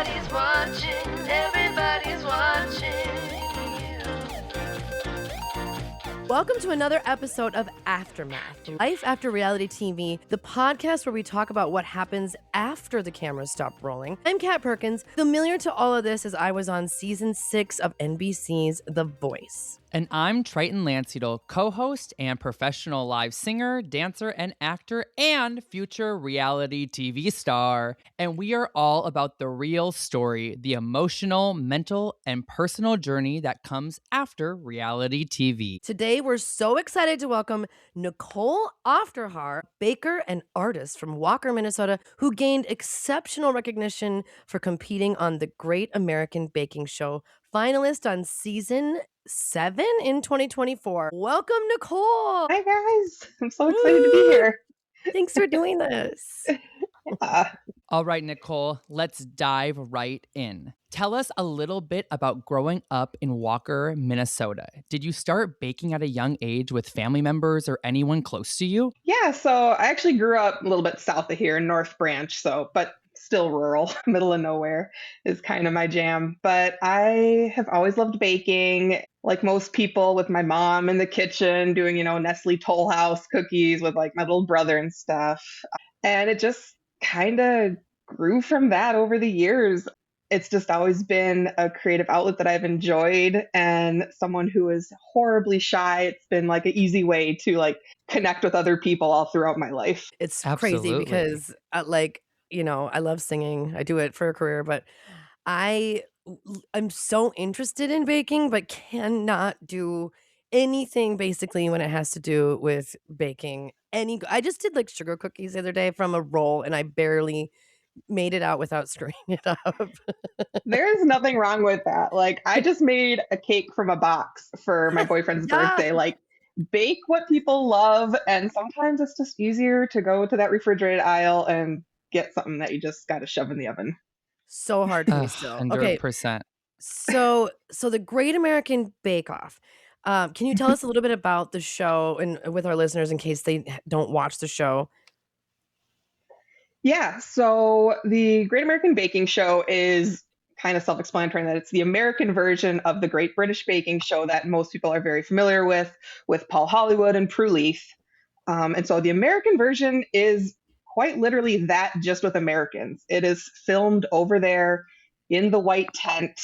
Everybody's watching. Everybody's watching you. Welcome to another episode of Aftermath, Life After Reality TV, the podcast where we talk about what happens after the cameras stop rolling. I'm Kat Perkins, familiar to all of this as I was on season 6 of NBC's The Voice. And I'm Tryton Lancedal, co-host and professional live singer, dancer, and actor, and future reality TV star. And we are all about the real story, the emotional, mental, and personal journey that comes after reality TV. Today, we're so excited to welcome Nicole Aufderhar, baker and artist from Walker, Minnesota, who gained exceptional recognition for competing on the Great American Baking Show, finalist on season 7 in 2024. Welcome, Nicole. Hi, guys. I'm so excited to be here. Thanks for doing this. All right, Nicole, let's dive right in. Tell us a little bit about growing up in Walker, Minnesota. Did you start baking at a young age with family members or anyone close to you? Yeah, so I actually grew up a little bit south of here in North Branch, but still rural, middle of nowhere is kind of my jam. But I have always loved baking, like most people, with my mom in the kitchen doing, Nestle Toll House cookies with like my little brother and stuff. And it just kind of grew from that over the years. It's just always been a creative outlet that I've enjoyed, and someone who is horribly shy. It's been like an easy way to like connect with other people all throughout my life. It's Absolutely. crazy because I love singing. I do it for a career, but I'm so interested in baking, but cannot do anything basically when it has to do with baking. I just did like sugar cookies the other day from a roll, and I barely made it out without screwing it up. There's nothing wrong with that. Like, I just made a cake from a box for my boyfriend's Yeah. birthday. Like, bake what people love, and sometimes it's just easier to go to that refrigerated aisle and get something that you just got to shove in the oven. So hard for me still. Okay, 100%. so the Great American Bake Off. Can you tell us a little bit about the show and with our listeners in case they don't watch the show? Yeah, so the Great American Baking Show is kind of self-explanatory in that it's the American version of the Great British Baking Show that most people are very familiar with Paul Hollywood and Prue Leith. And so the American version is quite literally that, just with Americans. It is filmed over there in the white tent.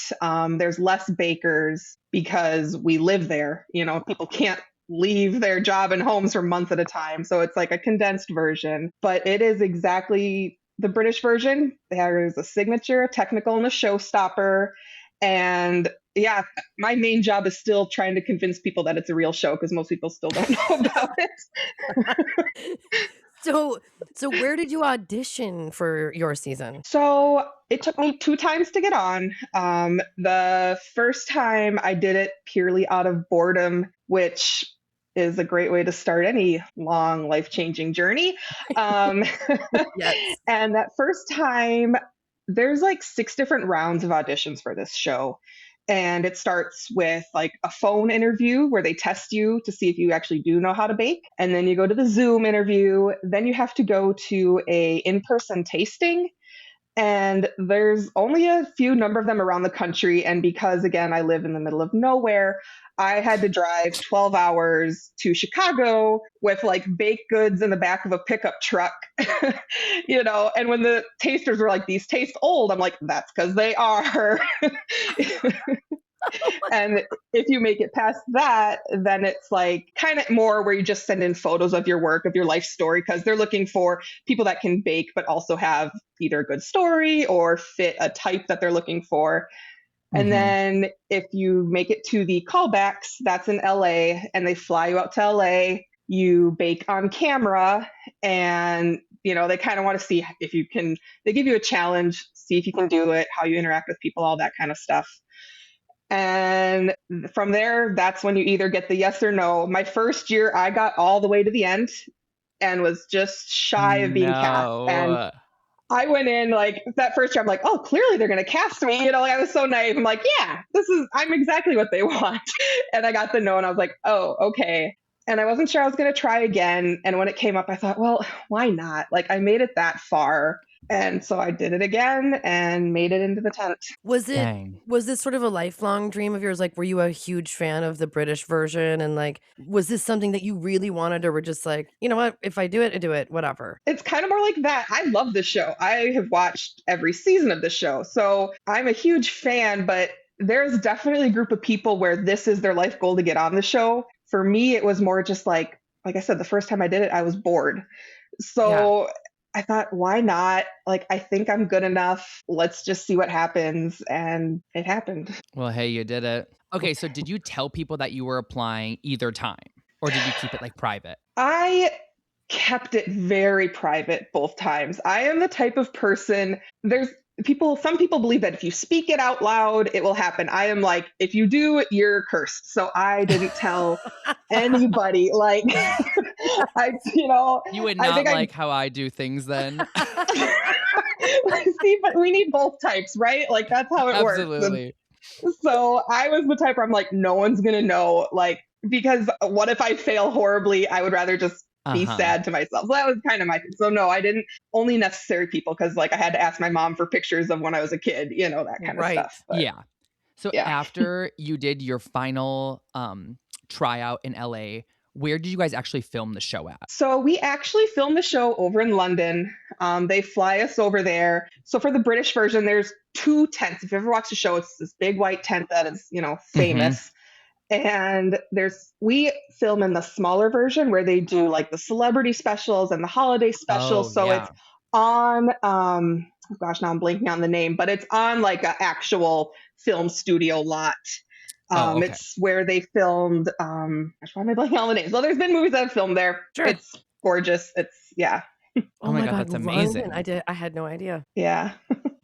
There's less bakers because we live there. People can't leave their job and homes for months at a time. So it's like a condensed version, but it is exactly the British version. There's a signature, a technical, and a showstopper. And yeah, my main job is still trying to convince people that it's a real show because most people still don't know about it. So where did you audition for your season? So it took me 2 times to get on. The first time I did it purely out of boredom, which is a great way to start any long, life-changing journey. Yes. And that first time, there's like 6 different rounds of auditions for this show. And it starts with like a phone interview where they test you to see if you actually do know how to bake. And then you go to the Zoom interview. Then you have to go to a in-person tasting. And there's only a few number of them around the country. And because, again, I live in the middle of nowhere, I had to drive 12 hours to Chicago with like baked goods in the back of a pickup truck, and when the tasters were like, these taste old, I'm like, that's because they are. And if you make it past that, then it's like kind of more where you just send in photos of your work, of your life story, because they're looking for people that can bake, but also have either a good story or fit a type that they're looking for. And then if you make it to the callbacks, that's in LA, and they fly you out to LA, you bake on camera, and, they kind of want to see if you can, they give you a challenge, see if you can do it, how you interact with people, all that kind of stuff. And from there, that's when you either get the yes or no. My first year, I got all the way to the end and was just shy of being cast. And I went in like that first year, I'm like, oh, clearly they're going to cast me. I was so naive. I'm like, yeah, I'm exactly what they want. And I got the no, and I was like, oh, okay. And I wasn't sure I was going to try again. And when it came up, I thought, well, why not? Like, I made it that far. And so I did it again and made it into the tent. Was Dang. this sort of a lifelong dream of yours? Like, were you a huge fan of the British version? And like, was this something that you really wanted, or were just like, you know what, if I do it, I do it, whatever? It's kind of more like that. I love the show. I have watched every season of the show. So I'm a huge fan, but there's definitely a group of people where this is their life goal to get on the show. For me, it was more just like I said, the first time I did it, I was bored. So I thought, why not? Like, I think I'm good enough. Let's just see what happens. And it happened. Well, hey, you did it. Okay, so did you tell people that you were applying either time? Or did you keep it like private? I kept it very private both times. I am the type of person, some people believe that if you speak it out loud, it will happen. I am like, if you do, you're cursed. So I didn't tell anybody. Like, You would not like how I do things then. See, but we need both types, right? Like, that's how it works. Absolutely. So I was the type where I'm like, no one's going to know, like, because what if I fail horribly? I would rather just be sad to myself. So that was kind of my thing. So no, I didn't. Only necessary people, because like I had to ask my mom for pictures of when I was a kid, that kind of stuff. But, yeah. So after you did your final tryout in LA, where did you guys actually film the show at? So we actually filmed the show over in London. They fly us over there. So for the British version, there's 2 tents. If you ever watched the show, it's this big white tent that is, famous. And we film in the smaller version where they do like the celebrity specials and the holiday specials. It's on, gosh, now I'm blanking on the name, but it's on like an actual film studio lot. It's where they filmed, gosh, why am I blanking on the names? Well, there's been movies that have filmed there. Sure. It's gorgeous. Oh my God, that's amazing. London. I had no idea. Yeah.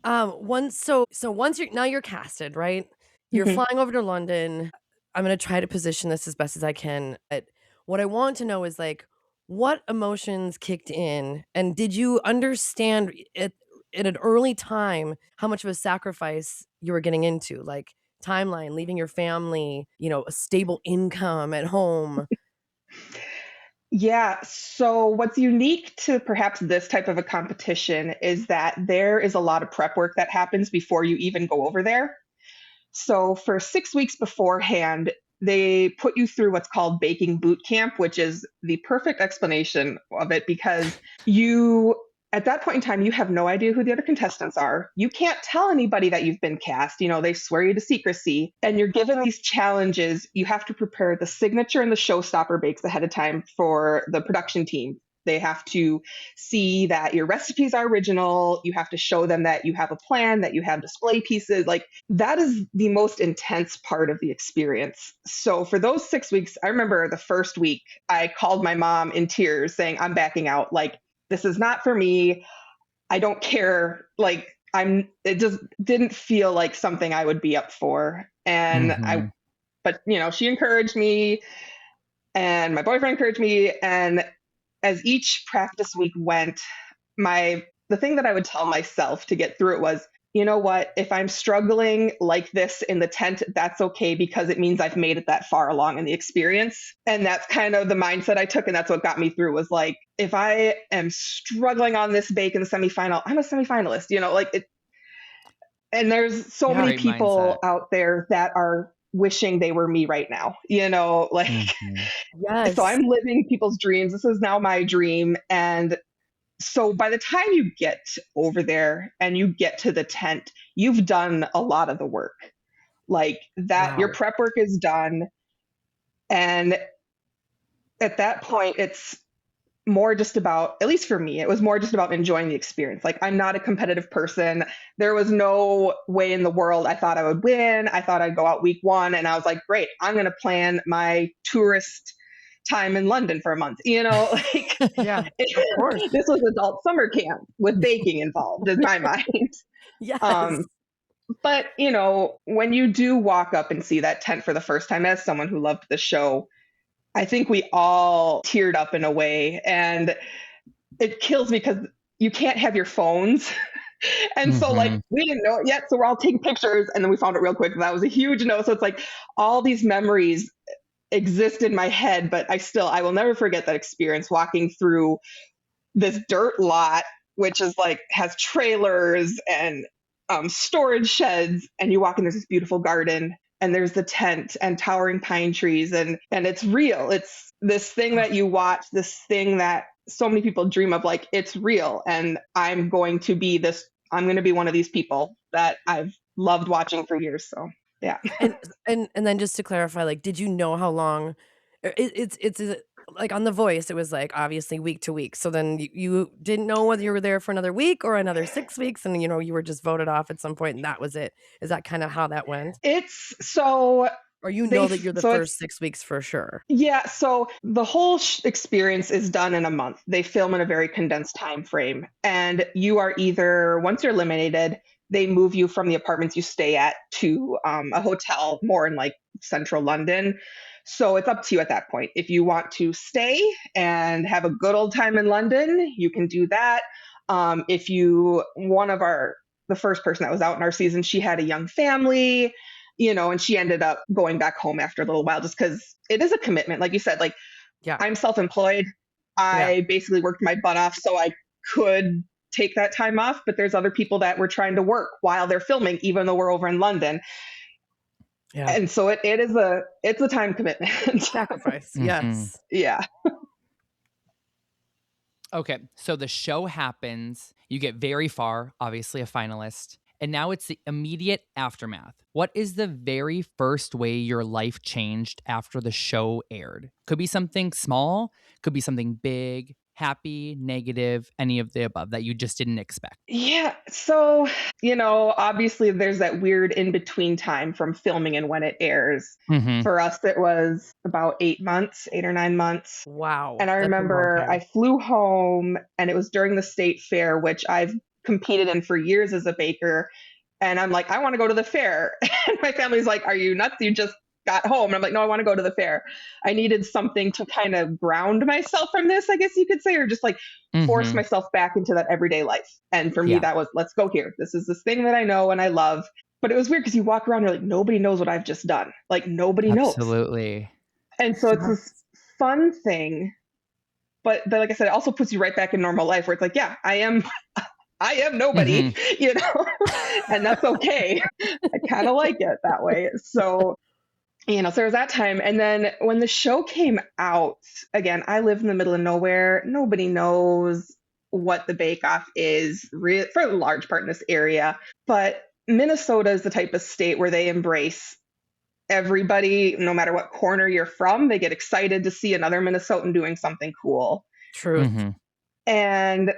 Once you're casted, right? You're flying over to London. I'm going to try to position this as best as I can. But what I want to know is like, what emotions kicked in, and did you understand it at an early time how much of a sacrifice you were getting into? Like timeline, leaving your family, a stable income at home. Yeah. So what's unique to perhaps this type of a competition is that there is a lot of prep work that happens before you even go over there. So for 6 weeks beforehand, they put you through what's called baking boot camp, which is the perfect explanation of it, because at that point in time, you have no idea who the other contestants are. You can't tell anybody that you've been cast. They swear you to secrecy, and you're given these challenges. You have to prepare the signature and the showstopper bakes ahead of time for the production team. They have to see that your recipes are original. You have to show them that you have a plan, that you have display pieces. Like, that is the most intense part of the experience. So for those 6 weeks, I remember the first week, I called my mom in tears saying, I'm backing out. Like, this is not for me. I don't care. Like, it just didn't feel like something I would be up for. And but she encouraged me, and my boyfriend encouraged me. And as each practice week went, the thing that I would tell myself to get through it was, you know what, if I'm struggling like this in the tent, that's okay, because it means I've made it that far along in the experience. And that's kind of the mindset I took. And that's what got me through, was like, if I am struggling on this bake in the semifinal, I'm a semifinalist, and there's so many people out there that are wishing they were me right now, Yes. So I'm living people's dreams. This is now my dream. And so by the time you get over there and you get to the tent, you've done a lot of the work. Like that, your prep work is done. And at that point, it's more just about, at least for me, it was more just about enjoying the experience. Like, I'm not a competitive person. There was no way in the world I thought I would win. I thought I'd go out week 1, and I was like, great, I'm going to plan my tourist time in London for a month. Like, yeah, of course. This was adult summer camp with baking involved in my mind. Yes. But, when you do walk up and see that tent for the first time, as someone who loved the show, I think we all teared up in a way, and it kills me because you can't have your phones. And so like, we didn't know it yet. So we're all taking pictures, and then we found it real quick. That was a huge no. So it's like all these memories exist in my head, but I will never forget that experience walking through this dirt lot which is like has trailers and storage sheds, and you walk in, there's this beautiful garden, and there's the tent and towering pine trees, and it's real. It's this thing that you watch, this thing that so many people dream of, like it's real, and I'm going to be one of these people that I've loved watching for years. So yeah. And then just to clarify, like, did you know how long it's like on The Voice, it was like obviously week to week. So then you didn't know whether you were there for another week or another 6 weeks, and you were just voted off at some point, and that was it. Is that kind of how that went? It's so Or that you're the so first 6 weeks for sure? Yeah, so the whole experience is done in a month. They film in a very condensed time frame, and you are either, once you're eliminated, they move you from the apartments you stay at to a hotel more in like central London. So it's up to you at that point. If you want to stay and have a good old time in London, you can do that. If you, the first person that was out in our season, she had a young family, and she ended up going back home after a little while, just because it is a commitment. Like you said, like, Yeah. I'm self-employed. I basically worked my butt off so I could take that time off, but there's other people that were trying to work while they're filming, even though we're over in London. Yeah. And so it's a time commitment. Sacrifice. Yes. Yeah. Okay, so the show happens, you get very far, obviously a finalist, and now it's the immediate aftermath. What is the very first way your life changed after the show aired? Could be something small, could be something big, happy, negative, any of the above that you just didn't expect. Yeah. So, obviously there's that weird in-between time from filming and when it airs. Mm-hmm. For us, it was about 8 or 9 months. Wow. And I that's a long remember time. I flew home, and it was during the state fair, which I've competed in for years as a baker. And I'm like, I want to go to the fair. And my family's like, are you nuts? You just got home. And I'm like, no, I want to go to the fair. I needed something to kind of ground myself from this, I guess you could say, or just like force myself back into that everyday life. And for me, that was, let's go here. This is this thing that I know and I love. But it was weird because you walk around, you're like, nobody knows what I've just done. Like, nobody knows. Absolutely. And so it's this fun thing. But like I said, it also puts you right back in normal life where it's like, yeah, I am nobody, and that's okay. I kind of like it that way. So, so there was that time. And then when the show came out, again, I live in the middle of nowhere. Nobody knows what the Bake Off is for a large part in this area. But Minnesota is the type of state where they embrace everybody, no matter what corner you're from. They get excited to see another Minnesotan doing something cool. Truth. And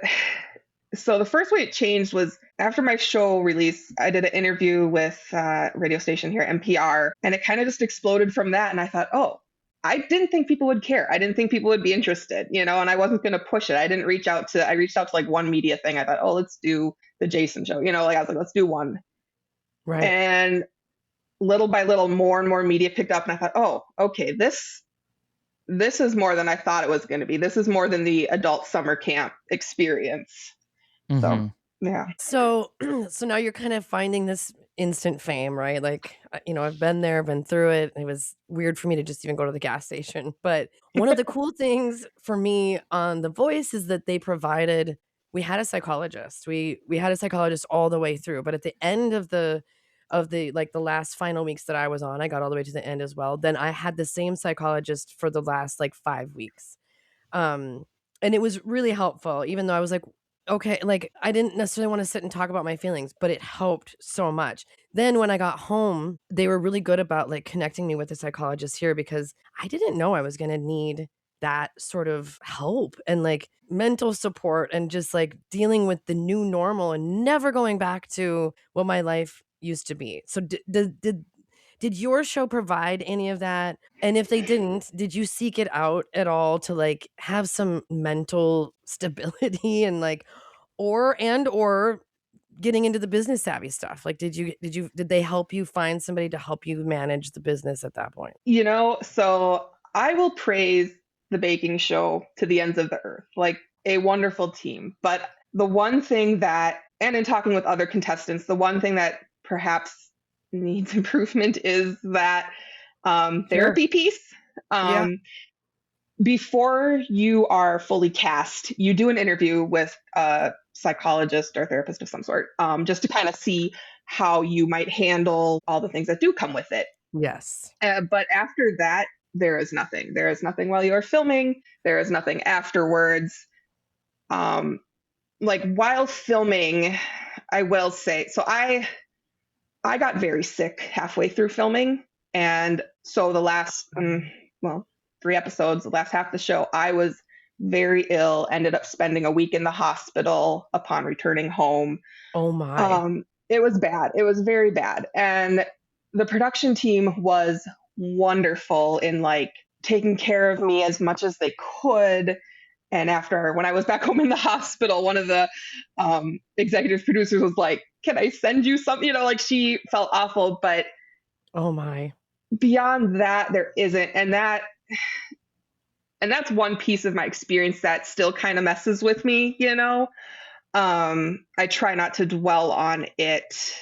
so the first way it changed was after my show release, I did an interview with a radio station here, NPR, and it kind of just exploded from that. And I thought, I didn't think people would care. I didn't think people would be interested, and I wasn't going to push it. I reached out to like one media thing. I thought, let's do the Jason show, I was like, let's do one. Right. And little by little, more and more media picked up. And I thought, okay, this is more than I thought it was going to be. This is more than the adult summer camp experience. So, yeah. So now you're kind of finding this instant fame, right? Like, I've been there, been through it. It was weird for me to just even go to the gas station. But one of the cool things for me on The Voice is that we had a psychologist. We had a psychologist all the way through. But at the end of the last final weeks that I was on, I got all the way to the end as well. Then I had the same psychologist for the last 5 weeks. And it was really helpful, even though I was like, okay, like I didn't necessarily want to sit and talk about my feelings, but it helped so much. Then when I got home, they were really good about connecting me with a psychologist here, because I didn't know I was going to need that sort of help and mental support and just dealing with the new normal and never going back to what my life used to be. So did your show provide any of that? And if they didn't, did you seek it out at all to have some mental stability and or getting into the business savvy stuff? Did they help you find somebody to help you manage the business at that point? So I will praise the baking show to the ends of the earth, a wonderful team. But the one thing that, and in talking with other contestants, the one thing that perhaps needs improvement is that therapy piece. before you are fully cast, you do an interview with a psychologist or therapist of some sort, just to kind of see how you might handle all the things that do come with it. Yes. But after that, there is nothing. There is nothing while you are filming. There is nothing afterwards. Like while filming, I will say, so I got very sick halfway through filming. And so the last, 3 episodes, the last half of the show, I was very ill, ended up spending a week in the hospital upon returning home. Oh my. It was bad. It was very bad. And the production team was wonderful in like taking care of me as much as they could. And when I was back home in the hospital, one of the executive producers was like, "Can I send you something?" Like she felt awful, but oh my. Beyond that, there isn't. And that's one piece of my experience that still kind of messes with me, I try not to dwell on it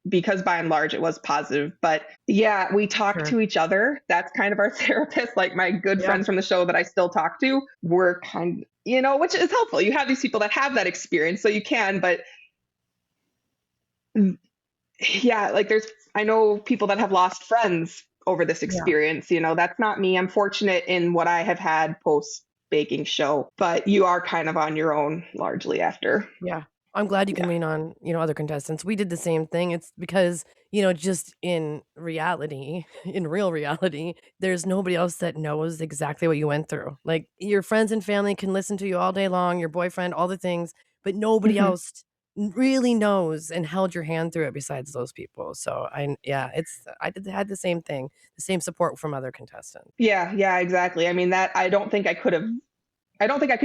because by and large it was positive. But yeah, we talk to each other. That's kind of our therapist. Like my good friends from the show that I still talk to, we're kind of, which is helpful. You have these people that have that experience, so you can, but yeah, like I know people that have lost friends over this experience. That's not me. I'm fortunate in what I have had post baking show, but you are kind of on your own largely after. Yeah. I'm glad you can lean on, other contestants. We did the same thing. It's because, just in reality, in real reality, there's nobody else that knows exactly what you went through. Like your friends and family can listen to you all day long, your boyfriend, all the things, but nobody else really knows and held your hand through it besides those people. So I had the same thing, the same support from other contestants. Yeah, exactly. I mean, that I don't think I could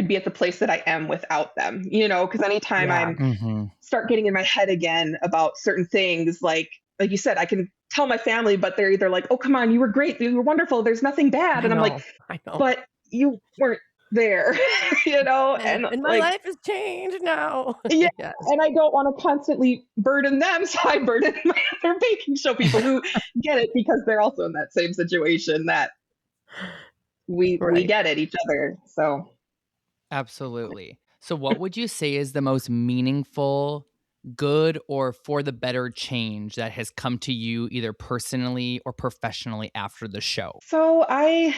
be at the place that I am without them, because anytime I'm start getting in my head again about certain things, like you said, I can tell my family, but they're either like, "Oh, come on, you were great. You were wonderful. There's nothing bad." And I'm like, I know. "But you weren't there," and my like, life has changed now. Yeah. Yes. And I don't want to constantly burden them. So I burden my other baking show people who get it because they're also in that same situation that we get at each other. So Absolutely. So what would you say is the most meaningful, good, or for the better change that has come to you either personally or professionally after the show? So I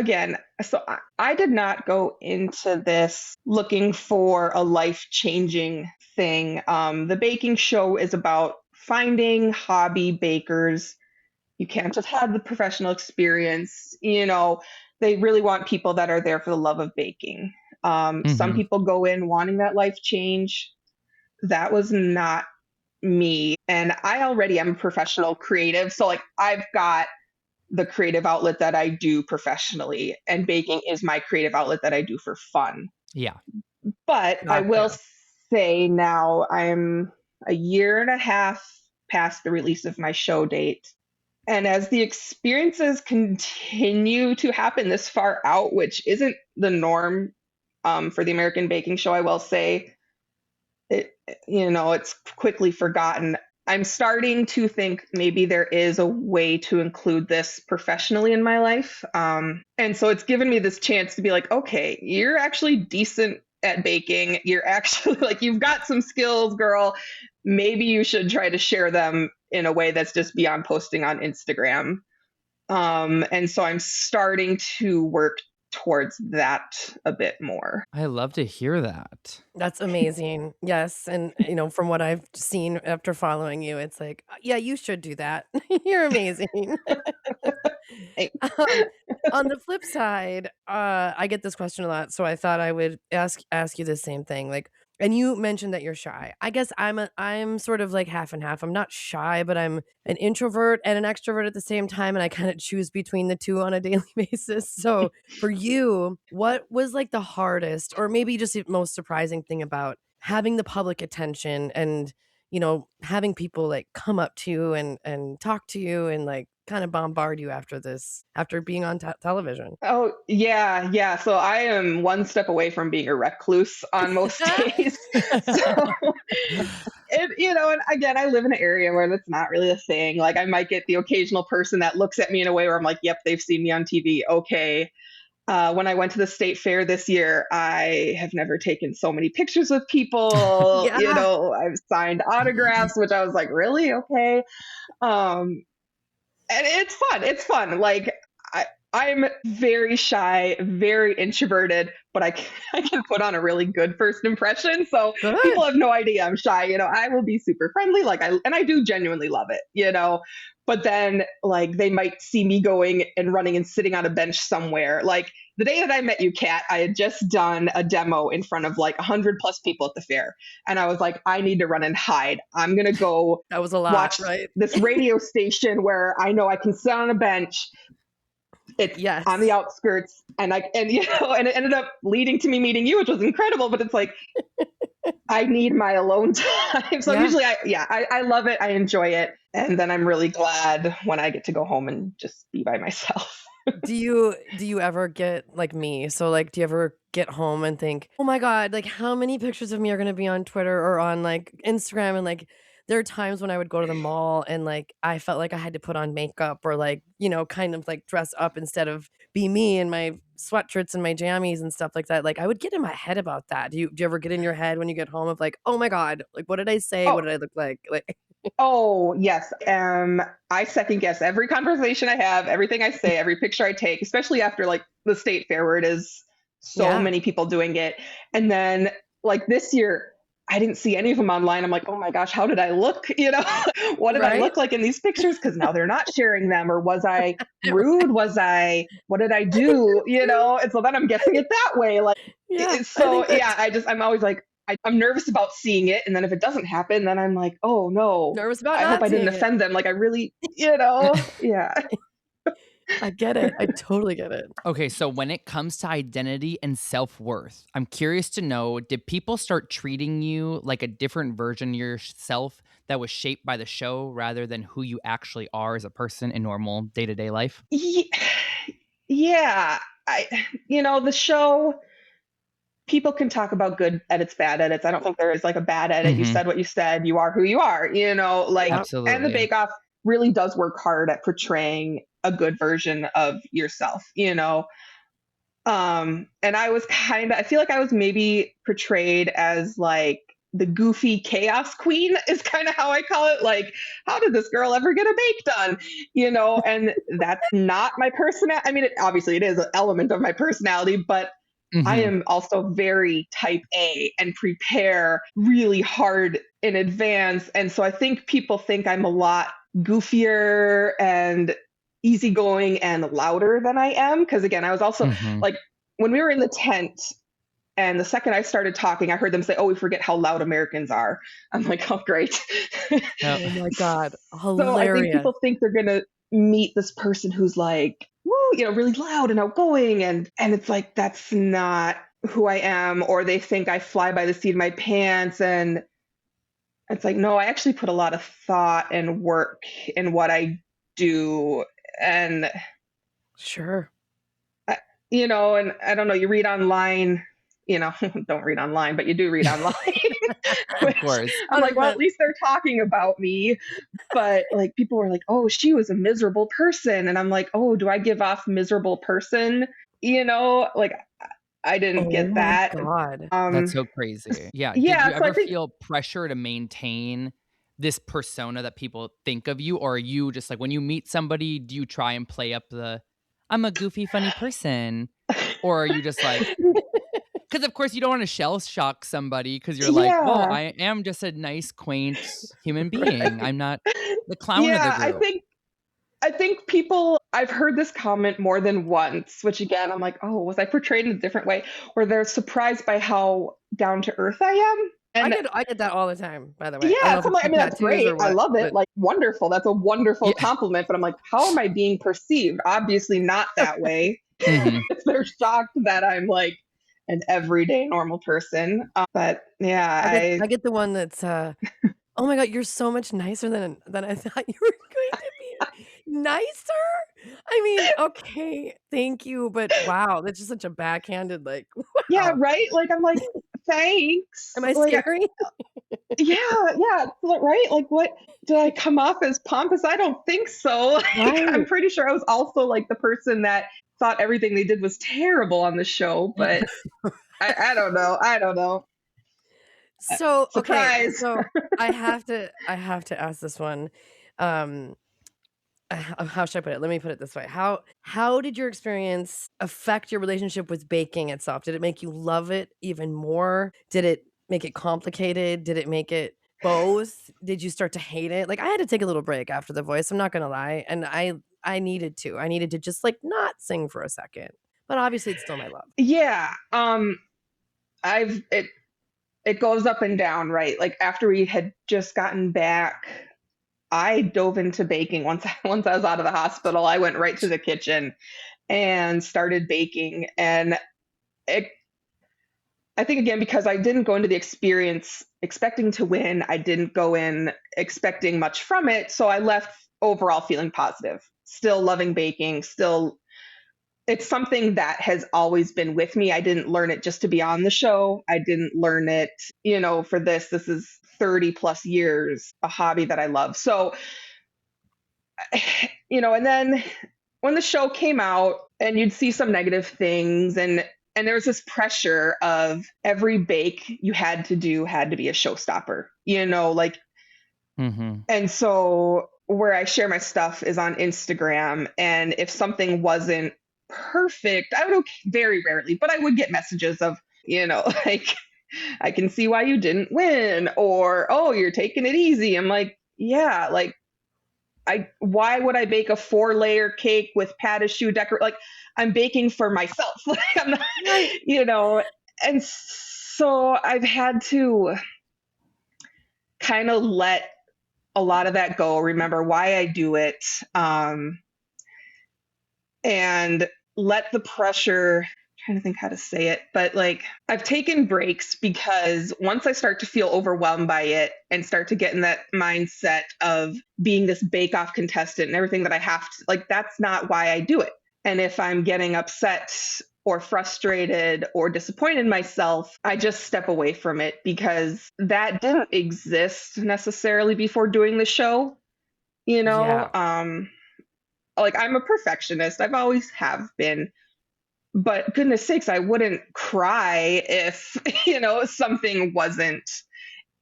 did not go into this looking for a life-changing thing. The baking show is about finding hobby bakers. You can't have had the professional experience. They really want people that are there for the love of baking. Some people go in wanting that life change. That was not me. And I already am a professional creative. So like I've got the creative outlet that I do professionally, and baking is my creative outlet that I do for fun. Yeah. But I will say now I'm a year and a half past the release of my show date. And as the experiences continue to happen this far out, which isn't the norm for the American Baking Show, I will say it's quickly forgotten. I'm starting to think maybe there is a way to include this professionally in my life. And so it's given me this chance to be like, okay, you're actually decent at baking. You're actually like, you've got some skills, girl. Maybe you should try to share them in a way that's just beyond posting on Instagram. And so I'm starting to work towards that a bit more. I love to hear that. That's amazing. Yes. And, from what I've seen after following you, it's like, yeah, you should do that. You're amazing. On the flip side, I get this question a lot. So I thought I would ask you the same thing. Like, and you mentioned that you're shy. I guess I'm sort of like half and half. I'm not shy, but I'm an introvert and an extrovert at the same time. And I kind of choose between the two on a daily basis. So for you, what was like the hardest or maybe just the most surprising thing about having the public attention and, having people like come up to you and talk to you and like kind of bombard you after being on television? Oh, yeah. So I am one step away from being a recluse on most days. And again, I live in an area where that's not really a thing. Like I might get the occasional person that looks at me in a way where I'm like, yep, they've seen me on TV. Okay. When I went to the state fair this year, I have never taken so many pictures with people. Yeah. I've signed autographs, which I was like, really? Okay. Um, and it's fun. It's fun. Like I'm very shy, very introverted, but I can put on a really good first impression. So Good. people have no idea I'm shy. I will be super friendly. And I do genuinely love it. But then like they might see me going and running and sitting on a bench somewhere. Like the day that I met you, Kat, I had just done a demo in front of like 100 plus people at the fair. And I was like, I need to run and hide. I'm going to go That was a lot, watch right? this radio station where I know I can sit on a bench. It's Yes. on the outskirts, and it ended up leading to me meeting you, which was incredible. But it's like I need my alone time. So Yeah. usually, I love it. I enjoy it, and then I'm really glad when I get to go home and just be by myself. Do you ever get like me? So like, do you ever get home and think, oh my God, like how many pictures of me are going to be on Twitter or on like Instagram? And like, there are times when I would go to the mall and like, I felt like I had to put on makeup or like, kind of like dress up instead of be me in my sweatshirts and my jammies and stuff like that. Like I would get in my head about that. Do you ever get in your head when you get home of like, oh my God, like what did I say? Oh. What did I look like? Like, Oh, yes. I second guess every conversation I have, everything I say, every picture I take, especially after like the state fair where it is so Yeah. many people doing it. And then like this year, I didn't see any of them online. I'm like, oh my gosh, how did I look? What did I Right? look like in these pictures? Because now they're not sharing them. Or was I rude? What did I do? And so then I'm guessing it that way. Like, Yeah. I so think that's yeah, I'm always like, I'm nervous about seeing it. And then if it doesn't happen, then I'm like, oh no, nervous about I hope not I didn't seeing it. offend them. Like I really, yeah. I get it. I totally get it. Okay, so when it comes to identity and self-worth, I'm curious to know, did people start treating you like a different version of yourself that was shaped by the show rather than who you actually are as a person in normal day-to-day life? Yeah. The show, people can talk about good edits, bad edits. I don't think there is like a bad edit. You Mhm. said what you said. You are who you are, like, and the Absolutely. Bake Off really does work hard at portraying a good version of yourself, and I feel like I was maybe portrayed as like the goofy chaos queen is kind of how I call it. Like, how did this girl ever get a bake done? And that's not my personality. I mean, obviously it is an element of my personality, but I Mhm. am also very type A and prepare really hard in advance. And so I think people think I'm a lot goofier and easygoing and louder than I am. Cause again, I was also Mhm. like, when we were in the tent and the second I started talking, I heard them say, oh, we forget how loud Americans are. I'm like, oh, great. Yep. Oh my God. So I think Hilarious. people think they're going to meet this person who's like, woo, really loud and outgoing. And it's like, that's not who I am. Or they think I fly by the seat of my pants. And it's like, no, I actually put a lot of thought and work in what I do. And, Sure. and I don't know, you read online, don't read online, but you do read online. Of course. I'm like, well, 100%. at least they're talking about me. But like people were like, oh, she was a miserable person. And I'm like, oh, do I give off miserable person? Like I didn't Oh get my that. God. That's so crazy. Yeah. Did Yeah, you so I ever think feel pressure to maintain this persona that people think of you? Or are you just like, when you meet somebody, do you try and play up I'm a goofy, funny person? Or are you just like, because of course you don't want to shell shock somebody because you're like, well, yeah. I am just a nice, quaint human being. I'm not the clown of the Yeah, group. I think people, I've heard this comment more than once, which again, I'm like, oh, was I portrayed in a different way? Where they're surprised by how down to earth I am. And I get that all the time, by the way. I don't yeah, know if so I'm it's like, I the mean, that's tattoos great. or I what, love it. but Like, wonderful. That's a wonderful Yeah. compliment. But I'm like, how am I being perceived? Obviously not that way. Mhm. They're shocked that I'm like an everyday normal person. But yeah, I get the one that's oh my God, you're so much nicer than I thought you were going to be. Nicer? I mean, okay, thank you, but wow, that's just such a backhanded like, yeah, wow. right. Like, I'm like, thanks. Am I Like, scary? yeah, right. Like, what did I come off as pompous? I don't think so. Like, Right. I'm pretty sure I was also like the person that thought everything they did was terrible on the show, but I don't know. I don't know. So Surprise. so I have to ask this one. How should I put it? Let me put it this way. How did your experience affect your relationship with baking itself? Did it make you love it even more? Did it make it complicated? Did it make it both? Did you start to hate it? Like I had to take a little break after The Voice, I'm not gonna lie. And I needed to. I needed to just like not sing for a second. But obviously it's still my love. Yeah. It goes up and down, right? Like after we had just gotten back, I dove into baking once I was out of the hospital. I went right to the kitchen and started baking. And I think again, because I didn't go into the experience expecting to win, I didn't go in expecting much from it. So I left overall feeling positive, still loving baking, it's something that has always been with me. I didn't learn it just to be on the show. I didn't learn it, for this. This is 30 plus years, a hobby that I love. So, and then when the show came out and you'd see some negative things and there was this pressure of every bake you had to do had to be a showstopper, and so where I share my stuff is on Instagram. And if something wasn't perfect, I would very rarely, but I would get messages of, like, I can see why you didn't win, or, oh, you're taking it easy. I'm like, yeah, like, why would I bake a 4-layer cake with padded shoe decor? Like, I'm baking for myself. Like, I'm not, and so I've had to kind of let a lot of that go, remember why I do it, and let the pressure, trying to think how to say it, but like I've taken breaks because once I start to feel overwhelmed by it and start to get in that mindset of being this bake-off contestant and everything that I have to, like, that's not why I do it. And if I'm getting upset or frustrated or disappointed in myself, I just step away from it because that didn't exist necessarily before doing the show, Yeah. Like I'm a perfectionist. I've always have been. But goodness sakes, I wouldn't cry if, something wasn't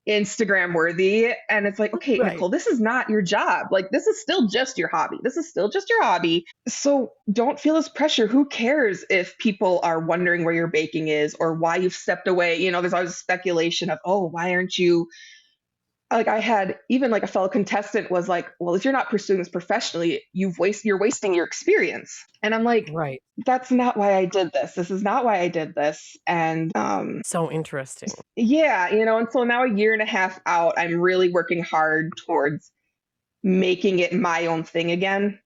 Instagram worthy. And it's like, okay, Right. Nicole, this is not your job. Like, this is still just your hobby. This is still just your hobby. So don't feel this pressure. Who cares if people are wondering where your baking is or why you've stepped away? There's always speculation of, oh, why aren't you, like I had even like a fellow contestant was like, well, if you're not pursuing this professionally, you're wasting your experience. And I'm like, Right. that's not why I did this. This is not why I did this. And So interesting. yeah, and so now a year and a half out, I'm really working hard towards making it my own thing again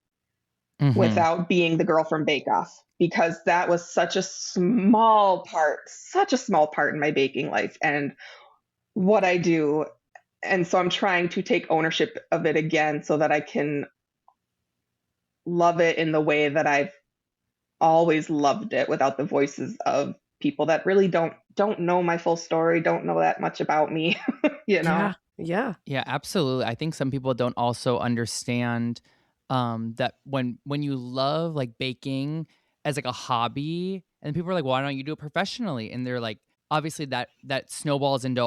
without being the girl from Bake Off, because that was such a small part in my baking life and what I do. And so I'm trying to take ownership of it again so that I can love it in the way that I've always loved it, without the voices of people that really don't know my full story, don't know that much about me, Yeah. Yeah, absolutely. I think some people don't also understand that when you love like baking as like a hobby, and people are like, why don't you do it professionally? And they're like, obviously that snowballs into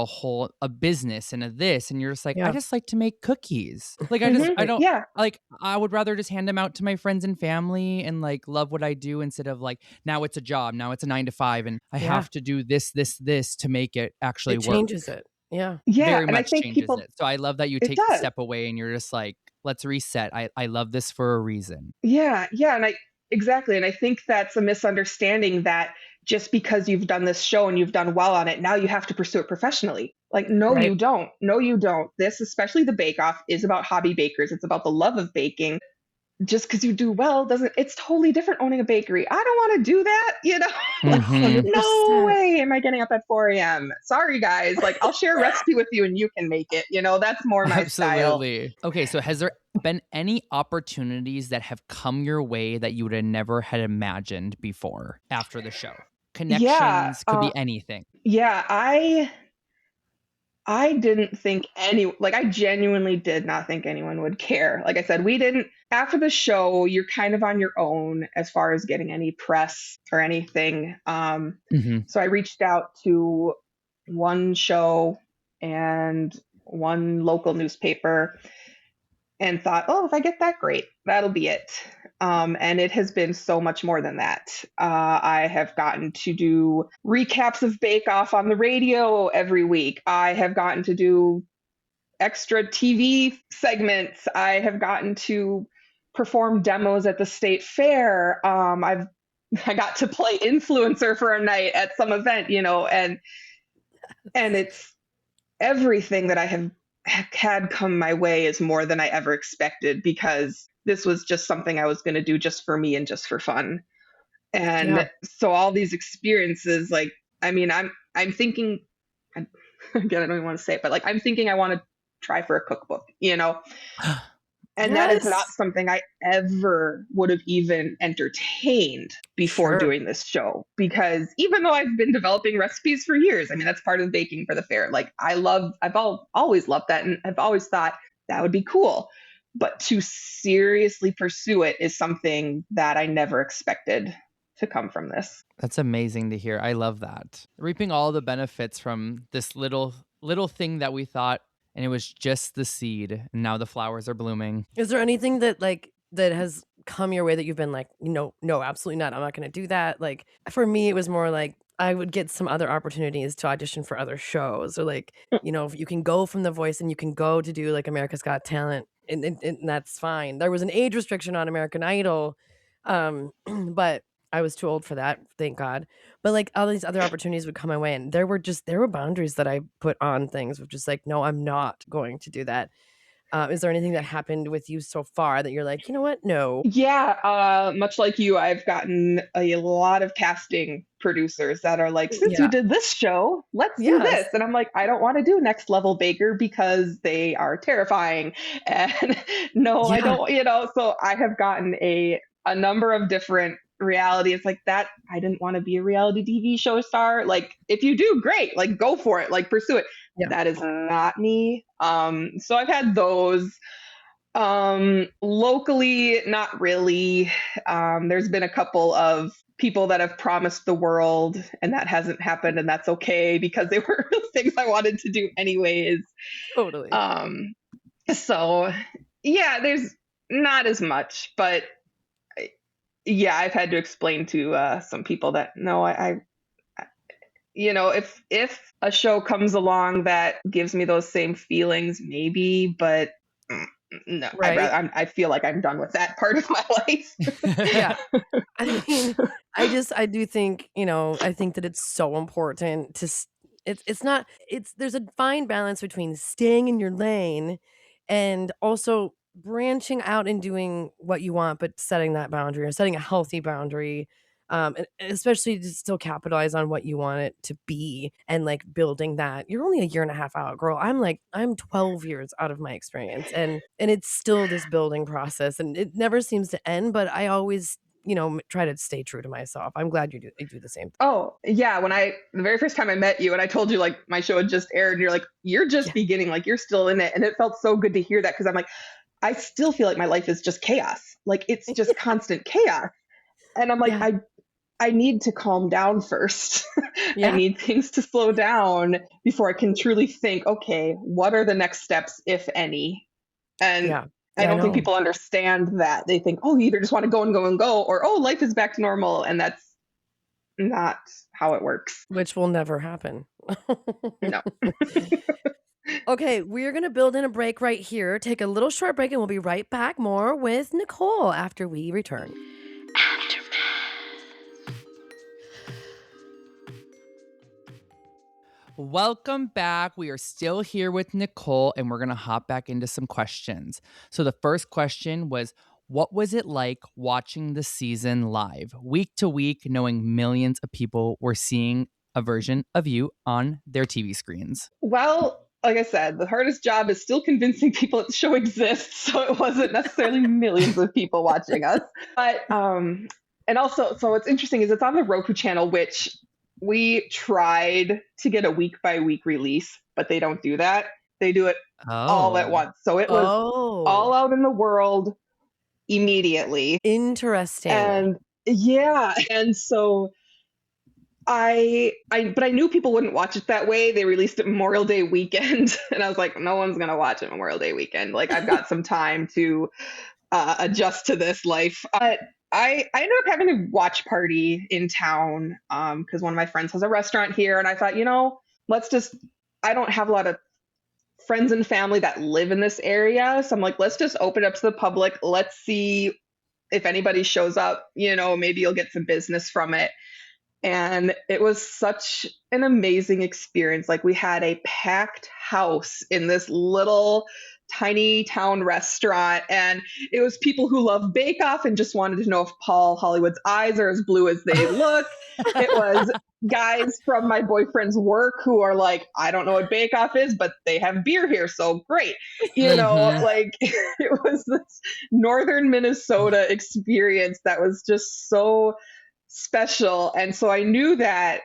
a business and a this, and you're just like, I Yeah. just like to make cookies. Like I don't Yeah. like, I would rather just hand them out to my friends and family and like love what I do, instead of like, now it's a job, now it's a 9 to 5 and I Yeah. have to do this to make it actually It work. changes it. Yeah. Yeah. Very And I much think changes people, it. So I love that you it take the does. step away and you're just like, let's reset. I love this for a reason. Yeah. Yeah. And exactly. And I think that's a misunderstanding that just because you've done this show and you've done well on it, now you have to pursue it professionally. Like, no, Right. you don't. No, you don't. This, especially the Bake Off, is about hobby bakers. It's about the love of baking. Just because you do well it's totally different owning a bakery. I don't want to do that, Like, Mhm. no 100%. way am I getting up at 4 a.m. Sorry, guys. Like, I'll share a recipe with you and you can make it. That's more my style. Absolutely. Okay, so has there been any opportunities that have come your way that you would have never had imagined before after the show? Yeah. Connections, could be anything. Yeah. I didn't think I genuinely did not think anyone would care. Like I said, we didn't, after the show, you're kind of on your own as far as getting any press or anything. So I reached out to one show and one local newspaper and thought, oh, if I get that, great, that'll be it. And it has been so much more than that. I have gotten to do recaps of Bake Off on the radio every week. I have gotten to do extra TV segments. I have gotten to perform demos at the state fair. I got to play influencer for a night at some event, and it's everything that I have had come my way is more than I ever expected, because this was just something I was going to do just for me and just for fun. And so all these experiences, I'm thinking, again, I don't even want to say it, but I'm thinking I want to try for a cookbook, And that is not something I ever would have even entertained before doing this show, because even though I've been developing recipes for years, that's part of baking for the fair. I've always loved that. And I've always thought that would be cool, but to seriously pursue it is something that I never expected to come from this. That's amazing to hear. I love that. Reaping all the benefits from this little thing that we thought, and it was just the seed, and now the flowers are blooming. Is there anything that that has come your way that you've been like, no, absolutely not, I'm not going to do that? For me, it was more I would get some other opportunities to audition for other shows, or if you can go from The Voice and you can go to do America's Got Talent, and that's fine. There was an age restriction on American Idol, but I was too old for that, thank God. But all these other opportunities would come my way, and there were boundaries that I put on things, which is no, I'm not going to do that. Is there anything that happened with you so far that you're like, you know what? No. Yeah. Much like you, I've gotten a lot of casting producers that are like, since you did this show, let's do this. And I'm like, I don't want to do Next Level Baker because they are terrifying. And no, I don't, so I have gotten a number of different reality. It's that I didn't want to be a reality TV show star. If you do, great, go for it, pursue it. That is not me. So I've had those. Locally, not really. There's been a couple of people that have promised the world, and that hasn't happened, and that's okay, because they were things I wanted to do anyways. Totally. So yeah, there's not as much, but I've had to explain to some people that no, if a show comes along that gives me those same feelings, maybe, but no, right. I feel like I'm done with that part of my life. Yeah. I do think, I think that it's so important to, there's a fine balance between staying in your lane and also branching out and doing what you want, but setting that boundary, or setting a healthy boundary, and especially to still capitalize on what you want it to be, and building that. You're only a year and a half out, girl. I'm 12 years out of my experience, and it's still this building process, and it never seems to end, but I always try to stay true to myself. I'm glad you do the same thing. Oh yeah, the very first time I met you and I told you my show had just aired, and you're like, you're just beginning, you're still in it, and it felt so good to hear that, because I'm like, I still feel like my life is just chaos. It's just constant chaos. And I'm like, I need to calm down first. I need things to slow down before I can truly think, okay, what are the next steps, if any? And I don't think people understand that. They think, oh, you either just want to go and go and go, or, oh, life is back to normal. And that's not how it works. Which will never happen. No. Okay, we're going to build in a break right here. Take a little short break, and we'll be right back more with Nicole after we return. Welcome back. We are still here with Nicole, and we're going to hop back into some questions. So the first question was, what was it like watching the season live, week to week, knowing millions of people were seeing a version of you on their TV screens? Well, like I said, the hardest job is still convincing people that the show exists. So it wasn't necessarily millions of people watching us. But, and also, so what's interesting is it's on the Roku channel, which We tried to get a week by week release, but they don't do that. They do it all at Oh. once. So it was all Oh, out in the world immediately. interesting. And yeah, and so but I knew people wouldn't watch it that way. They released it Memorial Day weekend, and I was like, no one's gonna watch it Memorial Day weekend. Like I've got some time to adjust to this life. But I ended up having a watch party in town because one of my friends has a restaurant here, and I thought, let's just. I don't have a lot of friends and family that live in this area, so I'm like, let's just open it up to the public. Let's see if anybody shows up. Maybe you'll get some business from it. And it was such an amazing experience. Like we had a packed house in this little tiny town restaurant, and it was people who love Bake Off and just wanted to know if Paul Hollywood's eyes are as blue as they look. It was guys from my boyfriend's work who are like, I don't know what Bake Off is, but they have beer here, so great. Mhm. Like it was this northern Minnesota experience that was just so special. And so I knew that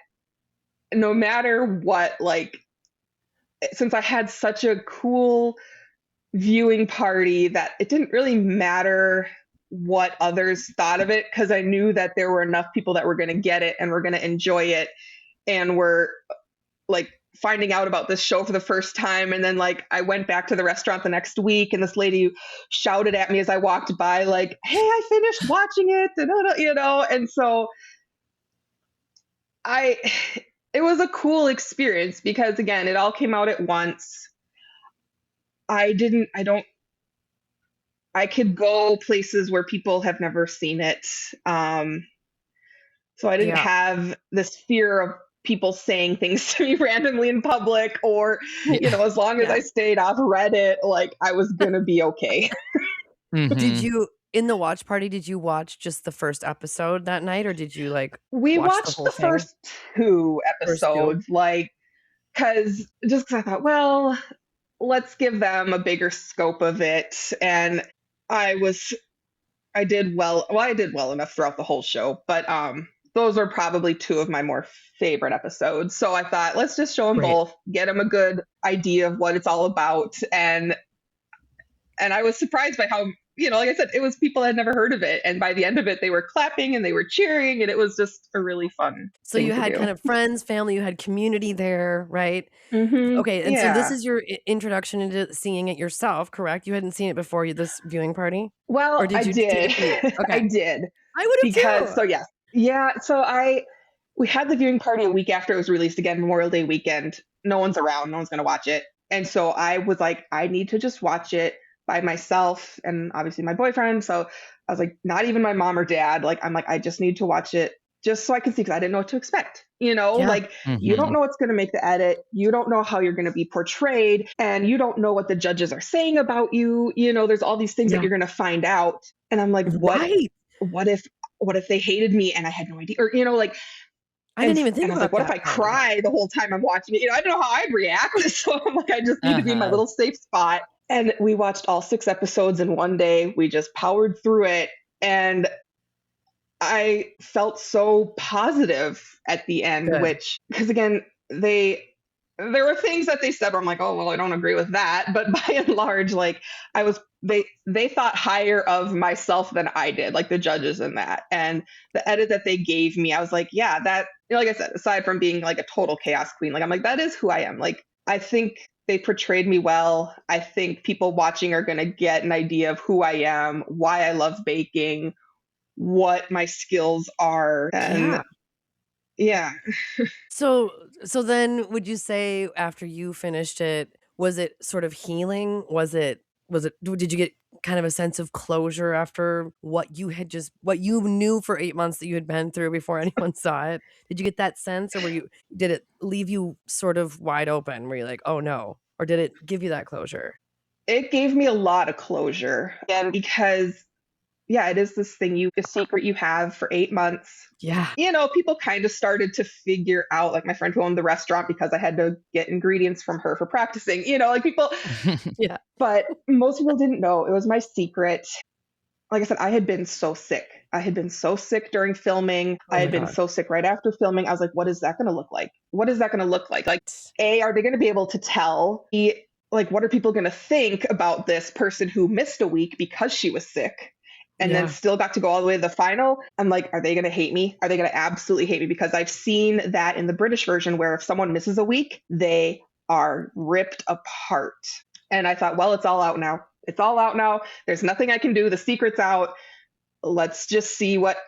no matter what, like, since I had such a cool viewing party, that it didn't really matter what others thought of it because I knew that there were enough people that were going to get it and were going to enjoy it and were like finding out about this show for the first time. And then like I went back to the restaurant the next week and this lady shouted at me as I walked by, like, hey, I finished watching it, and so it was a cool experience because again, it all came out at once. I could go places where people have never seen it. So I didn't Yeah. have this fear of people saying things to me randomly in public or, as long as Yeah. I stayed off Reddit, like I was going to be okay. Did Mhm. you in the watch party, did you watch just the first episode that night, or did you, like, We watch the watched whole the thing? first two First 2? episodes, like, because I thought, well, let's give them a bigger scope of it. And I was I did well. Well, I did well enough throughout the whole show, but those are probably two of my more favorite episodes. So I thought, let's just show them Right. both, get them a good idea of what it's all about, and I was surprised by how, like I said, it was people had never heard of it, and by the end of it, they were clapping and they were cheering, and it was just a really fun So thing you to had do. kind of friends, family, you had community there, right? Okay, and so this Yeah. is your introduction into seeing it yourself, correct? You hadn't seen it before this viewing party? Or Well, I did you see did. it preview? I Okay. did. I would have Because too. so yes. Yeah, we had the viewing party a week after it was released again, Memorial Day weekend. No one's around, no one's going to watch it. And so I was like, I need to just watch it by myself and obviously my boyfriend. So I was like, not even my mom or dad. Like, I'm like, I just need to watch it just so I can see because I didn't know what to expect. Yeah. Like you don't Mhm. know what's going to make the edit. You don't know how you're going to be portrayed and you don't know what the judges are saying about you. There's all these things that Yeah. you're going to find out. And I'm like, Right. what if they hated me and I had no idea? Or, like, I and, didn't even and think I was like, about what if that I part. cry the whole time I'm watching it? I don't know how I'd react. So I'm like, I just need to be in my Uh-huh. little safe spot. And we watched all 6 episodes in one day. We just powered through it. And I felt so positive at the end, Good. because again, there were things that they said where I'm like, oh well, I don't agree with that. But by and large, like they thought higher of myself than I did, like the judges in that. And the edit that they gave me, I was like, yeah, that like I said, aside from being like a total chaos queen, like I'm like, that is who I am. Like I think they portrayed me well. I think people watching are gonna get an idea of who I am, why I love baking, what my skills are, and Yeah. yeah. So then would you say after you finished it, was it sort of healing? Did you get kind of a sense of closure after what you knew for 8 months that you had been through before anyone saw it? Did you get that sense, or did it leave you sort of wide open? Were you like, "Oh no," or did it give you that closure? It gave me a lot of closure. And because yeah, it is this thing a secret you have for 8 months. Yeah. People kind of started to figure out, like my friend who owned the restaurant, because I had to get ingredients from her for practicing, like people, Yeah. but most people didn't know it was my secret. like I said, I had been so sick. I had been so sick during filming. Oh I my had been God. so sick right after filming. I was like, what is that going to look like? What is that going to look like? Like, A, are they going to be able to tell? Like, what are people going to think about this person who missed a week because she was sick and then Yeah. still got to go all the way to the final? I'm like, are they going to hate me? Are they going to absolutely hate me? Because I've seen that in the British version where if someone misses a week, they are ripped apart. And I thought, well, it's all out now. It's all out now. There's nothing I can do. The secret's out. Let's just see what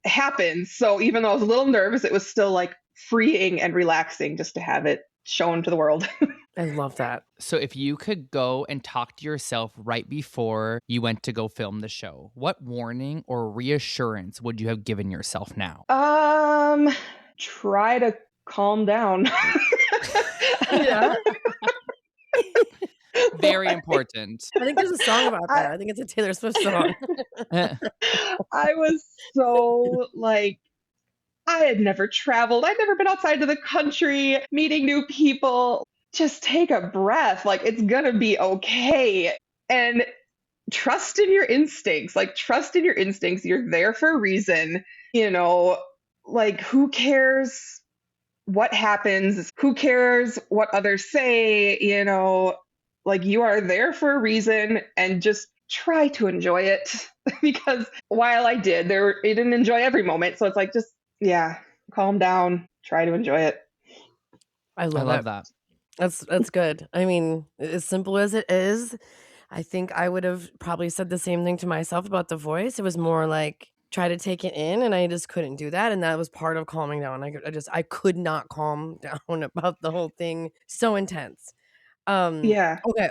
happens. So even though I was a little nervous, it was still like freeing and relaxing just to have it shown to the world. I love that. So if you could go and talk to yourself right before you went to go film the show, what warning or reassurance would you have given yourself now? Try to calm down. Yeah. Very important. I think there's a song about that. I think it's a Taylor Swift song. I was so like, I had never traveled. I'd never been outside of the country, meeting new people. Just take a breath. Like, it's going to be okay. And trust in your instincts. Like, trust in your instincts. You're there for a reason. You know, like, who cares what happens? Who cares what others say? You know, like, you are there for a reason, and just try to enjoy it. Because while I didn't enjoy every moment. So it's like, just, yeah, calm down, try to enjoy it. I I love love it. that. That's good. I mean, as simple as it is, I think I would have probably said the same thing to myself about The Voice. It was more like try to take it in, and I just couldn't do that, and that was part of calming down. I could not calm down about the whole thing. So intense. Yeah. Okay.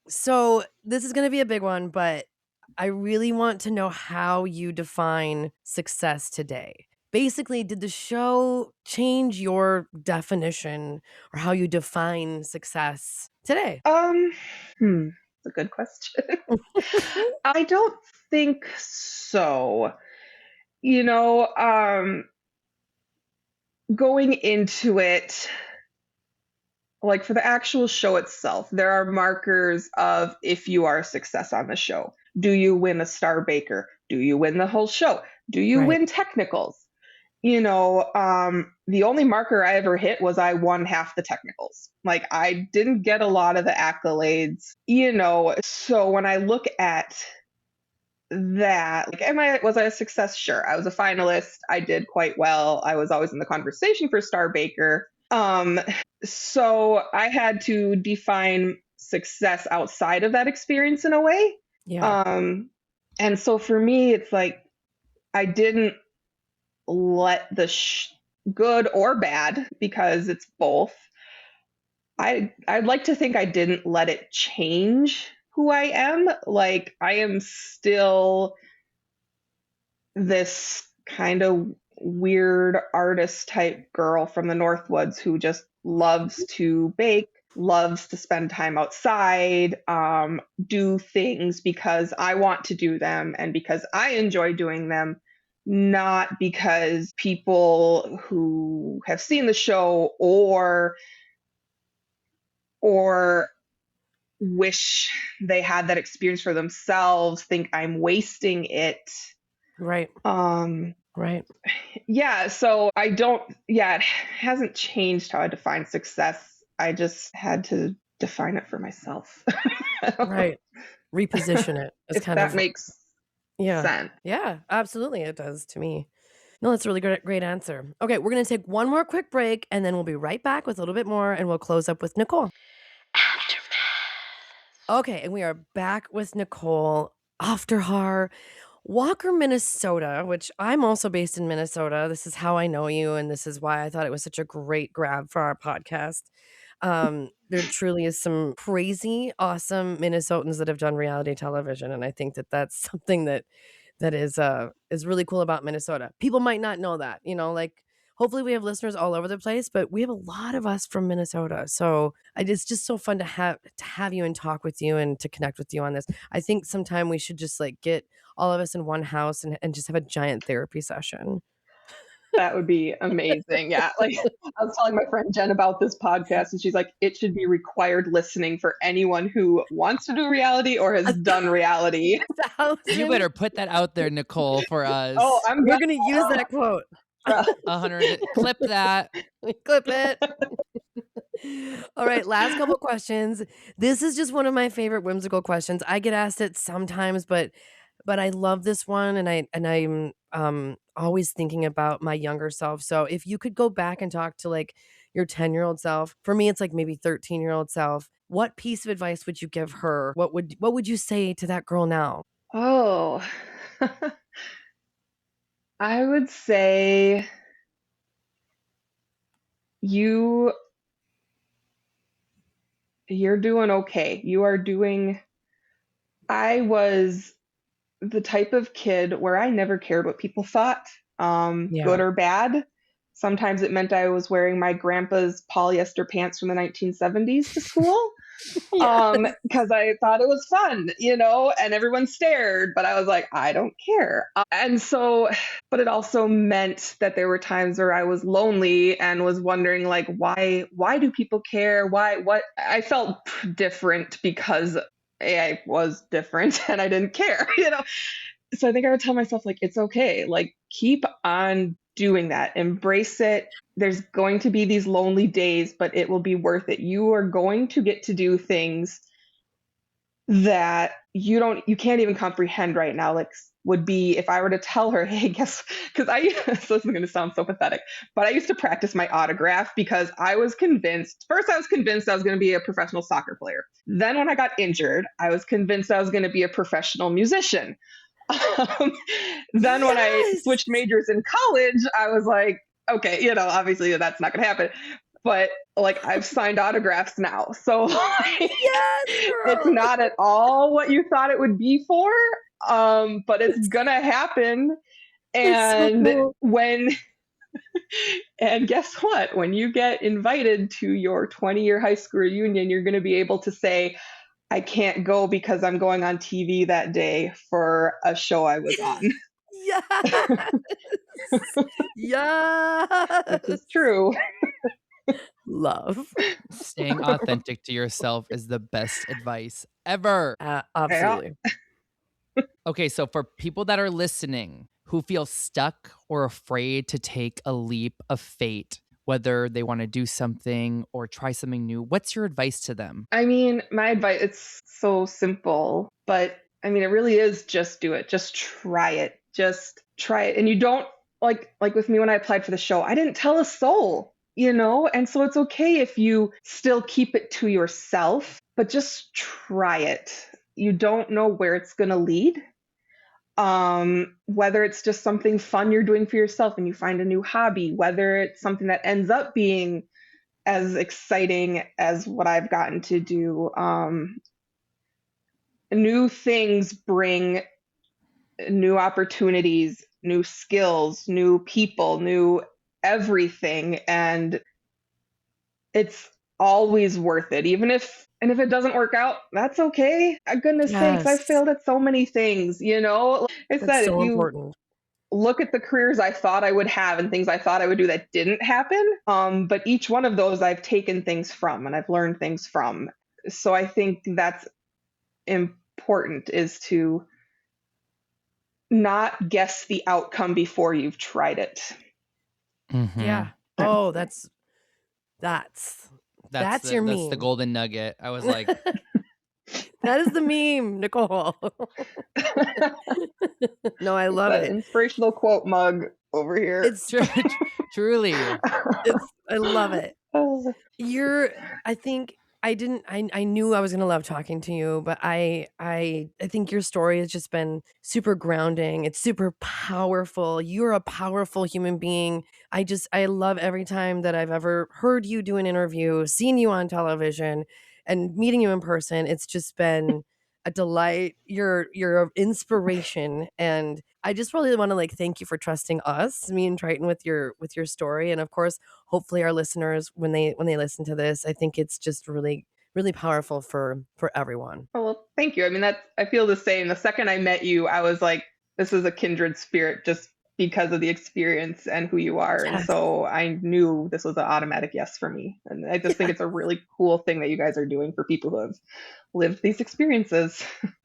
So this is going to be a big one, but I really want to know how you define success today. Basically, did the show change your definition or how you define success today? It's a good question. I don't think so. You know, going into it, like for the actual show itself, there are markers of if you are a success on the show. Do you win a Star Baker? Do you win the whole show? Do you Right. win technicals? You know, the only marker I ever hit was I won half the technicals. Like, I didn't get a lot of the accolades, you know. So when I look at that, like, was I a success? Sure. I was a finalist. I did quite well. I was always in the conversation for Star Baker. So I had to define success outside of that experience in a way. Yeah. And so for me, it's like I didn't let the good or bad, because it's both. I'd like to think I didn't let it change who I am. Like, I am still this kind of weird artist type girl from the Northwoods who just loves to bake, loves to spend time outside, do things because I want to do them and because I enjoy doing them, not because people who have seen the show or wish they had that experience for themselves think I'm wasting it. Right. Right. Yeah, so it hasn't changed how I define success. I just had to define it for myself. Right. Reposition it. It's If kind that of makes yeah. sense. Yeah, absolutely it does to me. No, that's a really great answer. Okay, we're going to take one more quick break and then we'll be right back with a little bit more and we'll close up with Nicole. Okay, and we are back with Nicole Aufderhar, Walker, Minnesota, which I'm also based in Minnesota. This is how I know you, and this is why I thought it was such a great grab for our podcast. There truly is some crazy, awesome Minnesotans that have done reality television, and I think that that's something that is really cool about Minnesota. People might not know that, you know, like hopefully we have listeners all over the place, but we have a lot of us from Minnesota. So it's just so fun to have you and talk with you and to connect with you on this. I think sometime we should just like get all of us in one house and just have a giant therapy session. That would be amazing. Yeah. Like I was telling my friend Jen about this podcast and she's like, it should be required listening for anyone who wants to do reality or has done reality. You better put that out there, Nicole, for us. Oh, We're going to use that quote. 100. Clip that. Clip it. All right, last couple questions. This is just one of my favorite whimsical questions. I get asked it sometimes, but I love this one, and I'm always thinking about my younger self. So if you could go back and talk to like your 10-year-old self, for me it's like maybe 13-year-old self, what piece of advice would you give her? What would you say to that girl now? Oh, I would say you're doing okay. You are doing. I was the type of kid where I never cared what people thought, Yeah. good or bad. Sometimes it meant I was wearing my grandpa's polyester pants from the 1970s to school. Yes. Because I thought it was fun, and everyone stared, but I was like, I don't care. And so, but it also meant that there were times where I was lonely and was wondering, like, why do people care? What? I felt different because I was different and I didn't care, So I think I would tell myself, like, it's okay. Like, keep on doing that. Embrace it. There's going to be these lonely days, but it will be worth it. You are going to get to do things that you can't even comprehend right now. Like, would be if I were to tell her, hey, guess, because so this is going to sound so pathetic, but I used to practice my autograph because I was convinced I was going to be a professional soccer player. Then when I got injured, I was convinced I was going to be a professional musician. Then when I switched majors in college, I was like, okay, obviously that's not going to happen. But like I've signed autographs now. So it's not at all what you thought it would be for. But it's going to happen. And so cool. And guess what? When you get invited to your 20-year high school reunion, you're going to be able to say, I can't go because I'm going on TV that day for a show I was on. Yes. Yes. This is true. Love. Staying authentic to yourself is the best advice ever. Absolutely. Okay, so for people that are listening who feel stuck or afraid to take a leap of fate, whether they want to do something or try something new, what's your advice to them? I mean, my advice, it's so simple, but I mean, it really is just do it. Just try it. Just try it. And you don't like with me when I applied for the show, I didn't tell a soul, and so it's okay if you still keep it to yourself, but just try it. You don't know where it's going to lead. Whether it's just something fun you're doing for yourself and you find a new hobby, whether it's something that ends up being as exciting as what I've gotten to do. New things bring new opportunities, new skills, new people, new everything. And it's always worth it. And if it doesn't work out, that's okay. Goodness sakes, I failed at so many things, Like I said, so if you important. look at the careers I thought I would have and things I thought I would do that didn't happen. But each one of those I've taken things from and I've learned things from. So I think that's important, is to not guess the outcome before you've tried it. Mm-hmm. Yeah. Oh, that's your meme. That's the golden nugget. I was like, that is the meme, Nicole. No, I love it. Inspirational quote mug over here. It's truly. I love it. I think I knew I was gonna love talking to you, but I think your story has just been super grounding. It's super powerful. You're a powerful human being. I love every time that I've ever heard you do an interview, seen you on television, and meeting you in person. It's just been a delight. You're an inspiration, and I just really want to like thank you for trusting us, me and Tryton, with your story. And of course, hopefully our listeners, when they listen to this, I think it's just really, really powerful for everyone. Oh, well, thank you. I mean, I feel the same. The second I met you, I was like, this is a kindred spirit. Just because of the experience and who you are. And Yes. so I knew this was an automatic yes for me. And I just think it's a really cool thing that you guys are doing for people who have lived these experiences.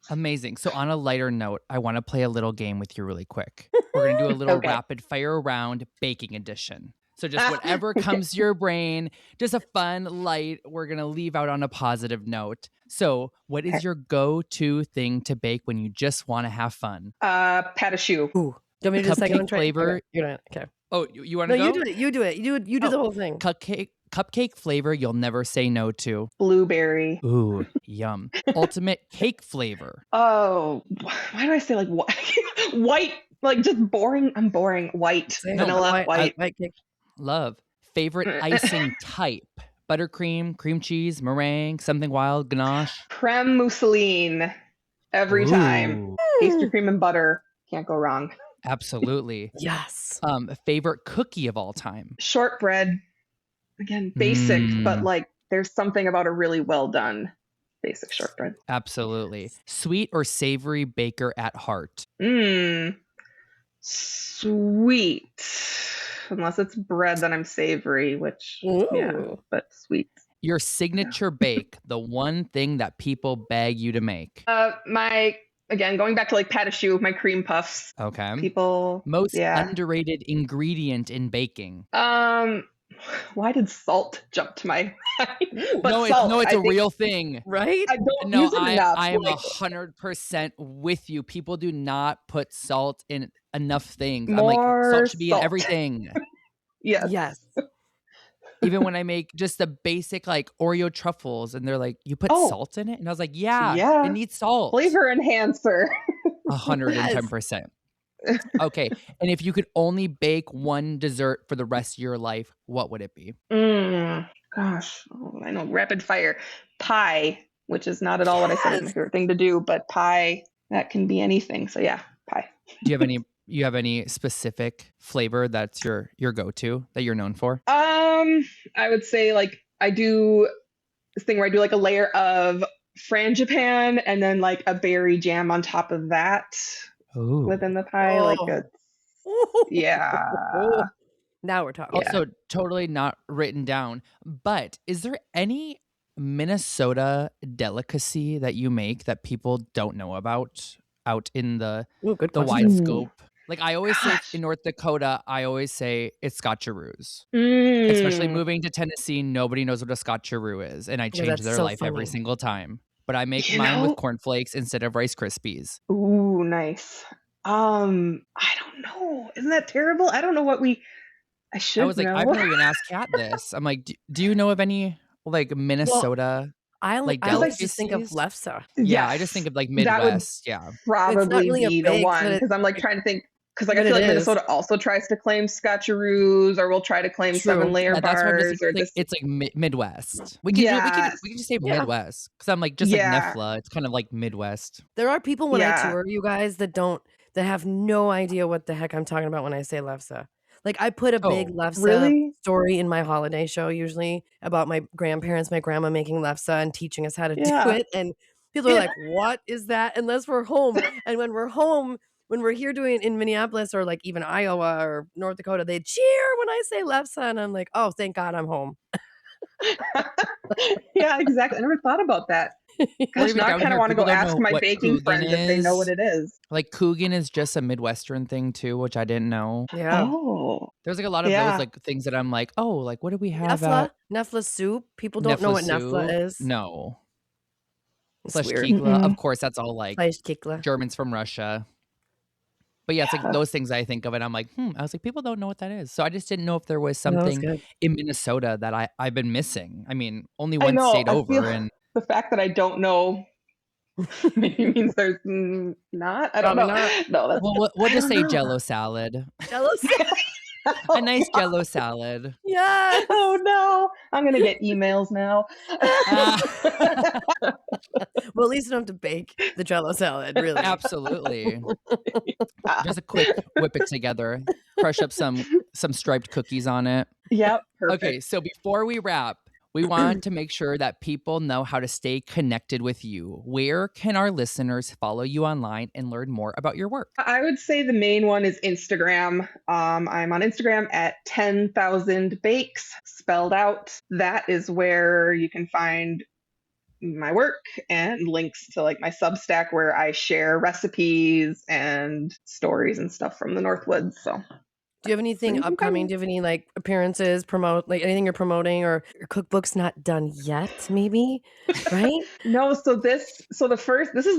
Amazing. So on a lighter note, I want to play a little game with you really quick. We're going to do a little Okay. rapid fire round, baking edition. So just whatever comes to your brain, just a fun, light, we're going to leave out on a positive note. So what is your go-to thing to bake when you just want to have fun? Pat a shoe. Ooh. Do you want me to do the second Cupcake one? flavor. Okay. You're not. Okay. Oh, you want No, to go? you do it. You do it. You do Oh. the whole thing. Cupcake flavor you'll never say no to. Blueberry. Ooh, yum. Ultimate cake flavor. Oh, why do I say like white? Like just boring. I'm boring. White. Same. Vanilla. White. White cake. Love. Favorite icing type. Buttercream, cream cheese, meringue, something wild, ganache. Creme mousseline. Every time. Pastry cream and butter. Can't go wrong. Absolutely. Yes. Favorite cookie of all time. Shortbread. Again, basic, but like there's something about a really well done basic shortbread. Absolutely. Sweet or savory baker at heart. Sweet. Unless it's bread, then I'm savory, which yeah, but sweet. Your signature bake, the one thing that people beg you to make. Again, going back to like pat a shoe, my cream puffs. Okay. People Most underrated ingredient in baking. Why did salt jump to my mind? But it's a real thing. Right? I don't use it enough. I am 100% with you. People do not put salt in enough things. I'm like, salt should be in everything. Yes. Even when I make just the basic like Oreo truffles and they're like, you put salt in it? And I was like, yeah. It needs salt. Flavor enhancer. 110%. Okay. And if you could only bake one dessert for the rest of your life, what would it be? Gosh, I know. Rapid fire. Pie, which is not at all what I said is my favorite thing to do, but pie, that can be anything. So yeah, pie. Do you have any specific flavor that's your go-to that you're known for? I would say like I do this thing where I do like a layer of frangipan and then like a berry jam on top of that. Ooh. Within the pie. Yeah. Now we're talking. Also, totally not written down. But is there any Minnesota delicacy that you make that people don't know about out in the wide scope? Like I always say in North Dakota, I always say it's scotcheroos. Especially moving to Tennessee, nobody knows what a scotcheroo is. And I change their life every single time. But I make mine with cornflakes instead of Rice Krispies. Ooh, nice. I don't know. Isn't that terrible? I don't know what I should know. I was like, I've never even asked Kat this. I'm like, do you know of any like Minnesota I just think of lefse. Yeah, I just think of like Midwest. Yeah. Probably really be the one because I'm like trying to think. Because like I feel like Minnesota also tries to claim scotcheroos, or will try to claim 7-layer bars, or just it's like Midwest. We can just say Midwest because I'm like just like Nifla. It's kind of like Midwest. There are people when I tour you guys that have no idea what the heck I'm talking about when I say lefse. Like I put a big lefse story in my holiday show usually about my grandparents, my grandma making lefse and teaching us how to do it, and people are like, "What is that?" Unless we're home, and when we're home. When we're here doing it in Minneapolis or like even Iowa or North Dakota, they cheer when I say lefse, and I'm like, oh, thank God I'm home. Yeah, exactly. I never thought about that. Gosh, now I kind of want to go ask my baking friends if they know what it is. Like Coogan is just a Midwestern thing too, which I didn't know. Yeah. Oh. There's like a lot of those like things that I'm like, oh, like what do we have? Nefla soup. People don't know what Nefla is. No. Slash kikla. Of course, that's all like kikla. Germans from Russia. But yeah, it's like those things I think of, and I'm like, I was like, people don't know what that is. So I just didn't know if there was something in Minnesota that I've been missing. I mean, only one state over, and the fact that I don't know maybe means there's not. I don't know. No, that's we'll just say Jello salad. Jello salad. A nice Jello salad. Yeah. Oh no, I'm gonna get emails now. Well, at least you don't have to bake the Jello salad, really. Absolutely. Just a quick whip it together, crush up some striped cookies on it. Yep. Perfect. Okay, so before we wrap, We want to make sure that people know how to stay connected with you. Where can our listeners follow you online and learn more about your work? I would say the main one is Instagram. I'm on Instagram at 10,000 bakes spelled out. That is where you can find my work and links to like my Substack where I share recipes and stories and stuff from the Northwoods. So Do you have anything you can find upcoming? me. Do you have any like appearances, promote like anything you're promoting, or your cookbook's not done yet, maybe? Right? No, this is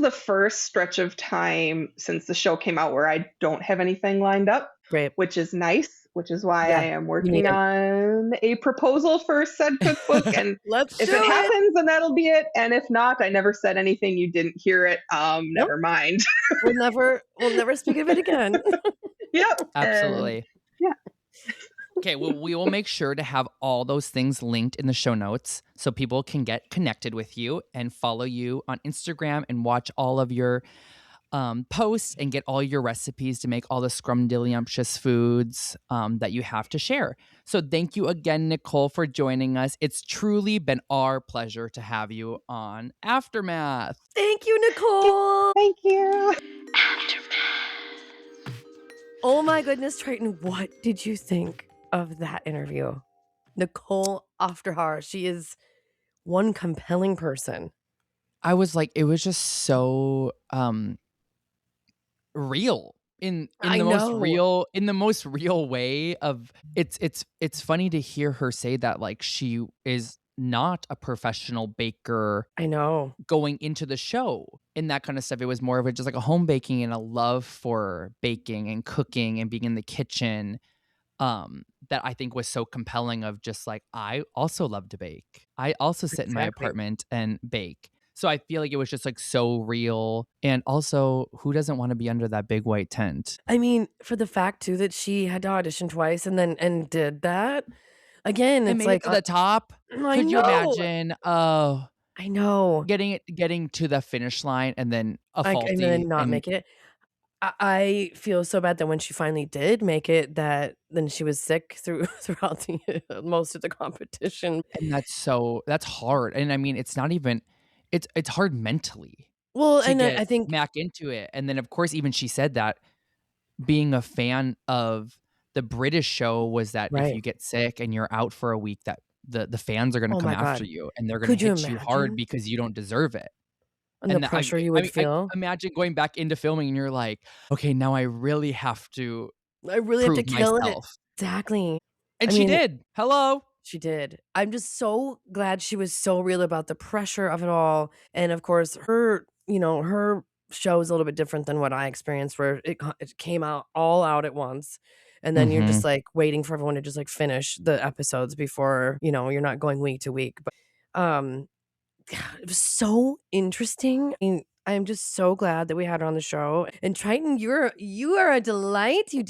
the first stretch of time since the show came out where I don't have anything lined up, Great. which is nice, which is why I Yeah, am you need working it. on a proposal for said cookbook. And Let's if do it it. happens, then that'll be it. And if not, I never said anything. You didn't hear it. Nope. Never mind. We'll never speak of it again. Yep. Absolutely. Yeah. Okay, well, we will make sure to have all those things linked in the show notes so people can get connected with you and follow you on Instagram and watch all of your posts and get all your recipes to make all the scrumdiddlyumptious foods that you have to share. So thank you again, Nicole, for joining us. It's truly been our pleasure to have you on Aftermath. Thank you, Nicole. Thank you. Oh my goodness, Tryton, what did you think of that interview? Nicole Aufderhar, she is one compelling person. I was like, it was just so real in I the most know. most real way of it's funny to hear her say that like she is not a professional baker I know. going into the show and that kind of stuff. It was more of just like a home baking and a love for baking and cooking and being in the kitchen that I think was so compelling of just like, I also love to bake. I also sit in my Exactly. apartment and bake. So I feel like it was just like so real. And also, who doesn't want to be under that big white tent? I mean, for the fact too that she had to audition twice and did that. Again, And it's made it like to the top. I Could you know. imagine? Oh, I know. getting to the finish line and then a Like, and then faulty not and make it. I feel so bad that when she finally did make it, that then she was sick throughout the most of the competition. that's hard. And I mean, it's not even it's hard mentally Well, to and I get think back into it. And then of course even she said that being a fan of the British show was that if right. you get sick and you're out for a week that the fans are going to Oh come my after God. you and they're going to Could you hit you hard imagine? because you don't deserve it. And the And that, pressure you I would mean, feel? imagine going back into filming and you're like, okay, now I really have to I really have to prove kill it. myself. Exactly. And I she mean, did. Hello. she did. I'm just so glad she was so real about the pressure of it all. And of course, her show is a little bit different than what I experienced, where it came out all out at once. And then you're Mm-hmm. just like waiting for everyone to just like finish the episodes before, you're not going week to week. But it was so interesting. I mean, I'm just so glad that we had her on the show. And Tryton, you are a delight. You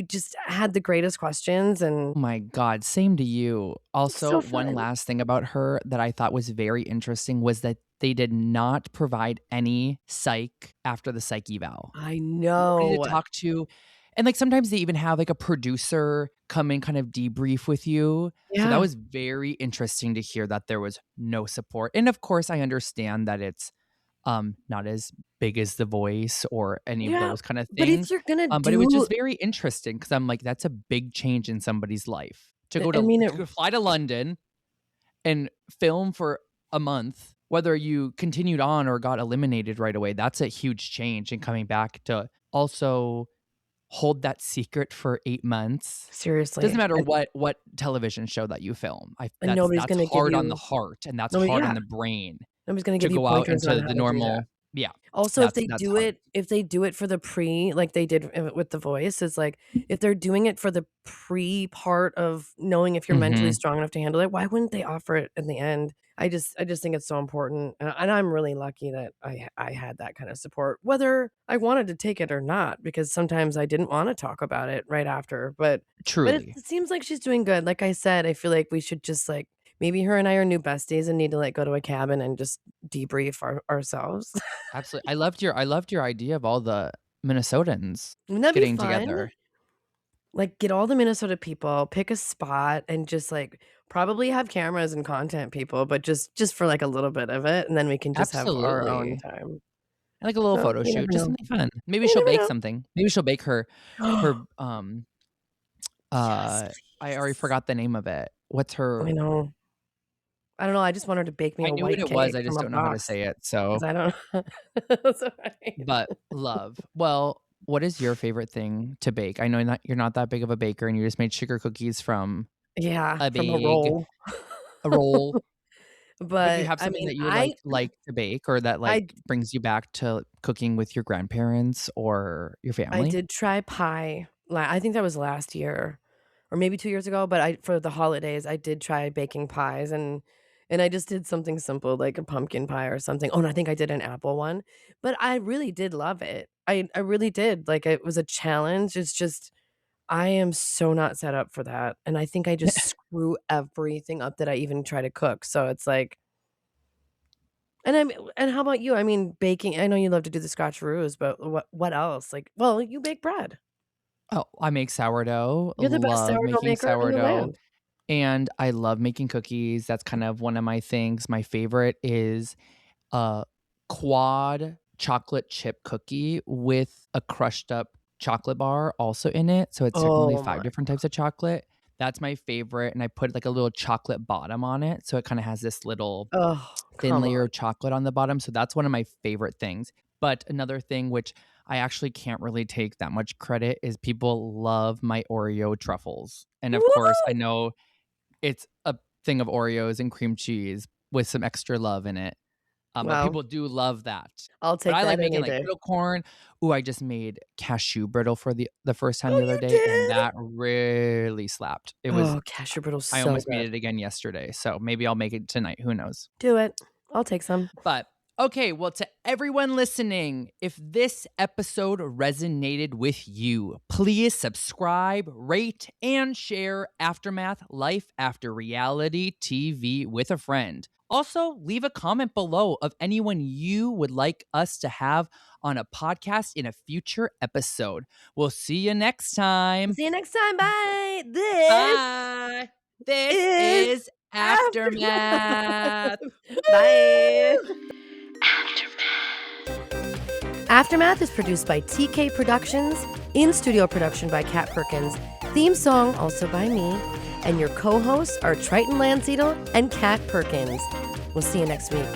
just had the greatest questions, and Oh my God, same to you. Also, so one fun. last thing about her that I thought was very interesting was that they did not provide any psych after the psych eval. I Nobody to know. talk to. And like sometimes they even have like a producer come and kind of debrief with you. So that Yeah. was very interesting to hear that there was no support. And of course, I understand that it's not as big as The Voice or any of Yeah. those kind of But if things. you're gonna But it was do just very interesting because I'm like, that's a big change in somebody's life to go I mean, to fly to London and film for a month, whether you continued on or got eliminated right away. That's a huge change in coming back to also hold that secret for 8 months. seriously. Doesn't matter what television show that you film. And That's nobody's gonna give hard on the you heart and that's nobody hard yeah. on the brain Nobody's gonna to give you go out pointers on into how the to do that. normal. Yeah. Also, if That's hard. they do it for the pre, like they did with The Voice, is like if they're doing it for the pre part of knowing if you're mentally Mhm. strong enough to handle it, why wouldn't they offer it in the end? I just think it's so important, and I'm really lucky that I had that kind of support, whether I wanted to take it or not, because sometimes I didn't want to talk about it right after, but Truly. it seems like she's doing good. Like I said, I feel like we should just like maybe her and I are new besties and need to like go to a cabin and just debrief ourselves. Absolutely. I loved your idea of all the Minnesotans Wouldn't that be getting fun? together. Like, get all the Minnesota people, pick a spot, and just, like, probably have cameras and content people, but just for, like, a little bit of it, and then we can just have our own Absolutely. time. Like a little So, photo you never shoot, just know. something fun. Maybe You she'll never bake know. something. Maybe she'll bake her Yes, I already please. forgot the name of it. What's I her know. I don't know, I just want her to bake me I a knew what white it was, cake I from just a don't know how to box say it, 'cause so I don't That's alright. but love. Well, what is your favorite thing to bake? I know you're not that big of a baker and you just made sugar cookies from Yeah, a from a big roll. a roll, but do you But, have I something mean, that you would like to bake or that, like, I brings you back to cooking with your grandparents or your I family? did try pie. I think that was last year or maybe 2 years ago, but I for the holidays, I did try baking pies and I just did something simple like a pumpkin pie or something. Oh, and I think I did an apple one, but I really did love it. I really did. Like, it was a challenge. It's just I am so not set up for that, and I think I just screw everything up that I even try to cook, so it's like and how about you? I mean, baking I know you love to do the scotcheroos, but what else? Like well, you bake bread. Oh, I make sourdough, You're the best love sourdough making maker in the sourdough, land. and I love making cookies, that's kind of one of my things. My favorite is a quad chocolate chip cookie with a crushed up chocolate bar also in it, so it's technically Oh 5 my different types of chocolate. That's my favorite, and I put, like, a little chocolate bottom on it, so it kinda has this little oh, thin come layer on. of chocolate on the bottom, so that's one of my favorite things. But another thing which I actually can't really take that much credit is people love my Oreo truffles, and of course, I Woo! know it's a thing of Oreos and cream cheese with some extra love in it, but Wow, people do love that. I'll But take I like that making, any like, day. brittle corn. Ooh, I just made cashew brittle for the first time Oh, the other you day, and did? that really slapped. It was Oh, cashew brittle's I so almost made good. it again yesterday, so maybe I'll make it tonight, who knows? Do it. I'll take some. But okay, well, to everyone listening, if this episode resonated with you, please subscribe, rate, and share Aftermath Life After Reality TV with a friend. Also, leave a comment below of anyone you would like us to have on a podcast in a future episode. We'll see you next time. See you next time. Bye. This Bye. This is is Aftermath. Aftermath. Bye. Woo! Aftermath is produced by TK Productions, in-studio production by Kat Perkins, theme song also by me, and your co-hosts are Tryton Landseedle and Kat Perkins. We'll see you next week.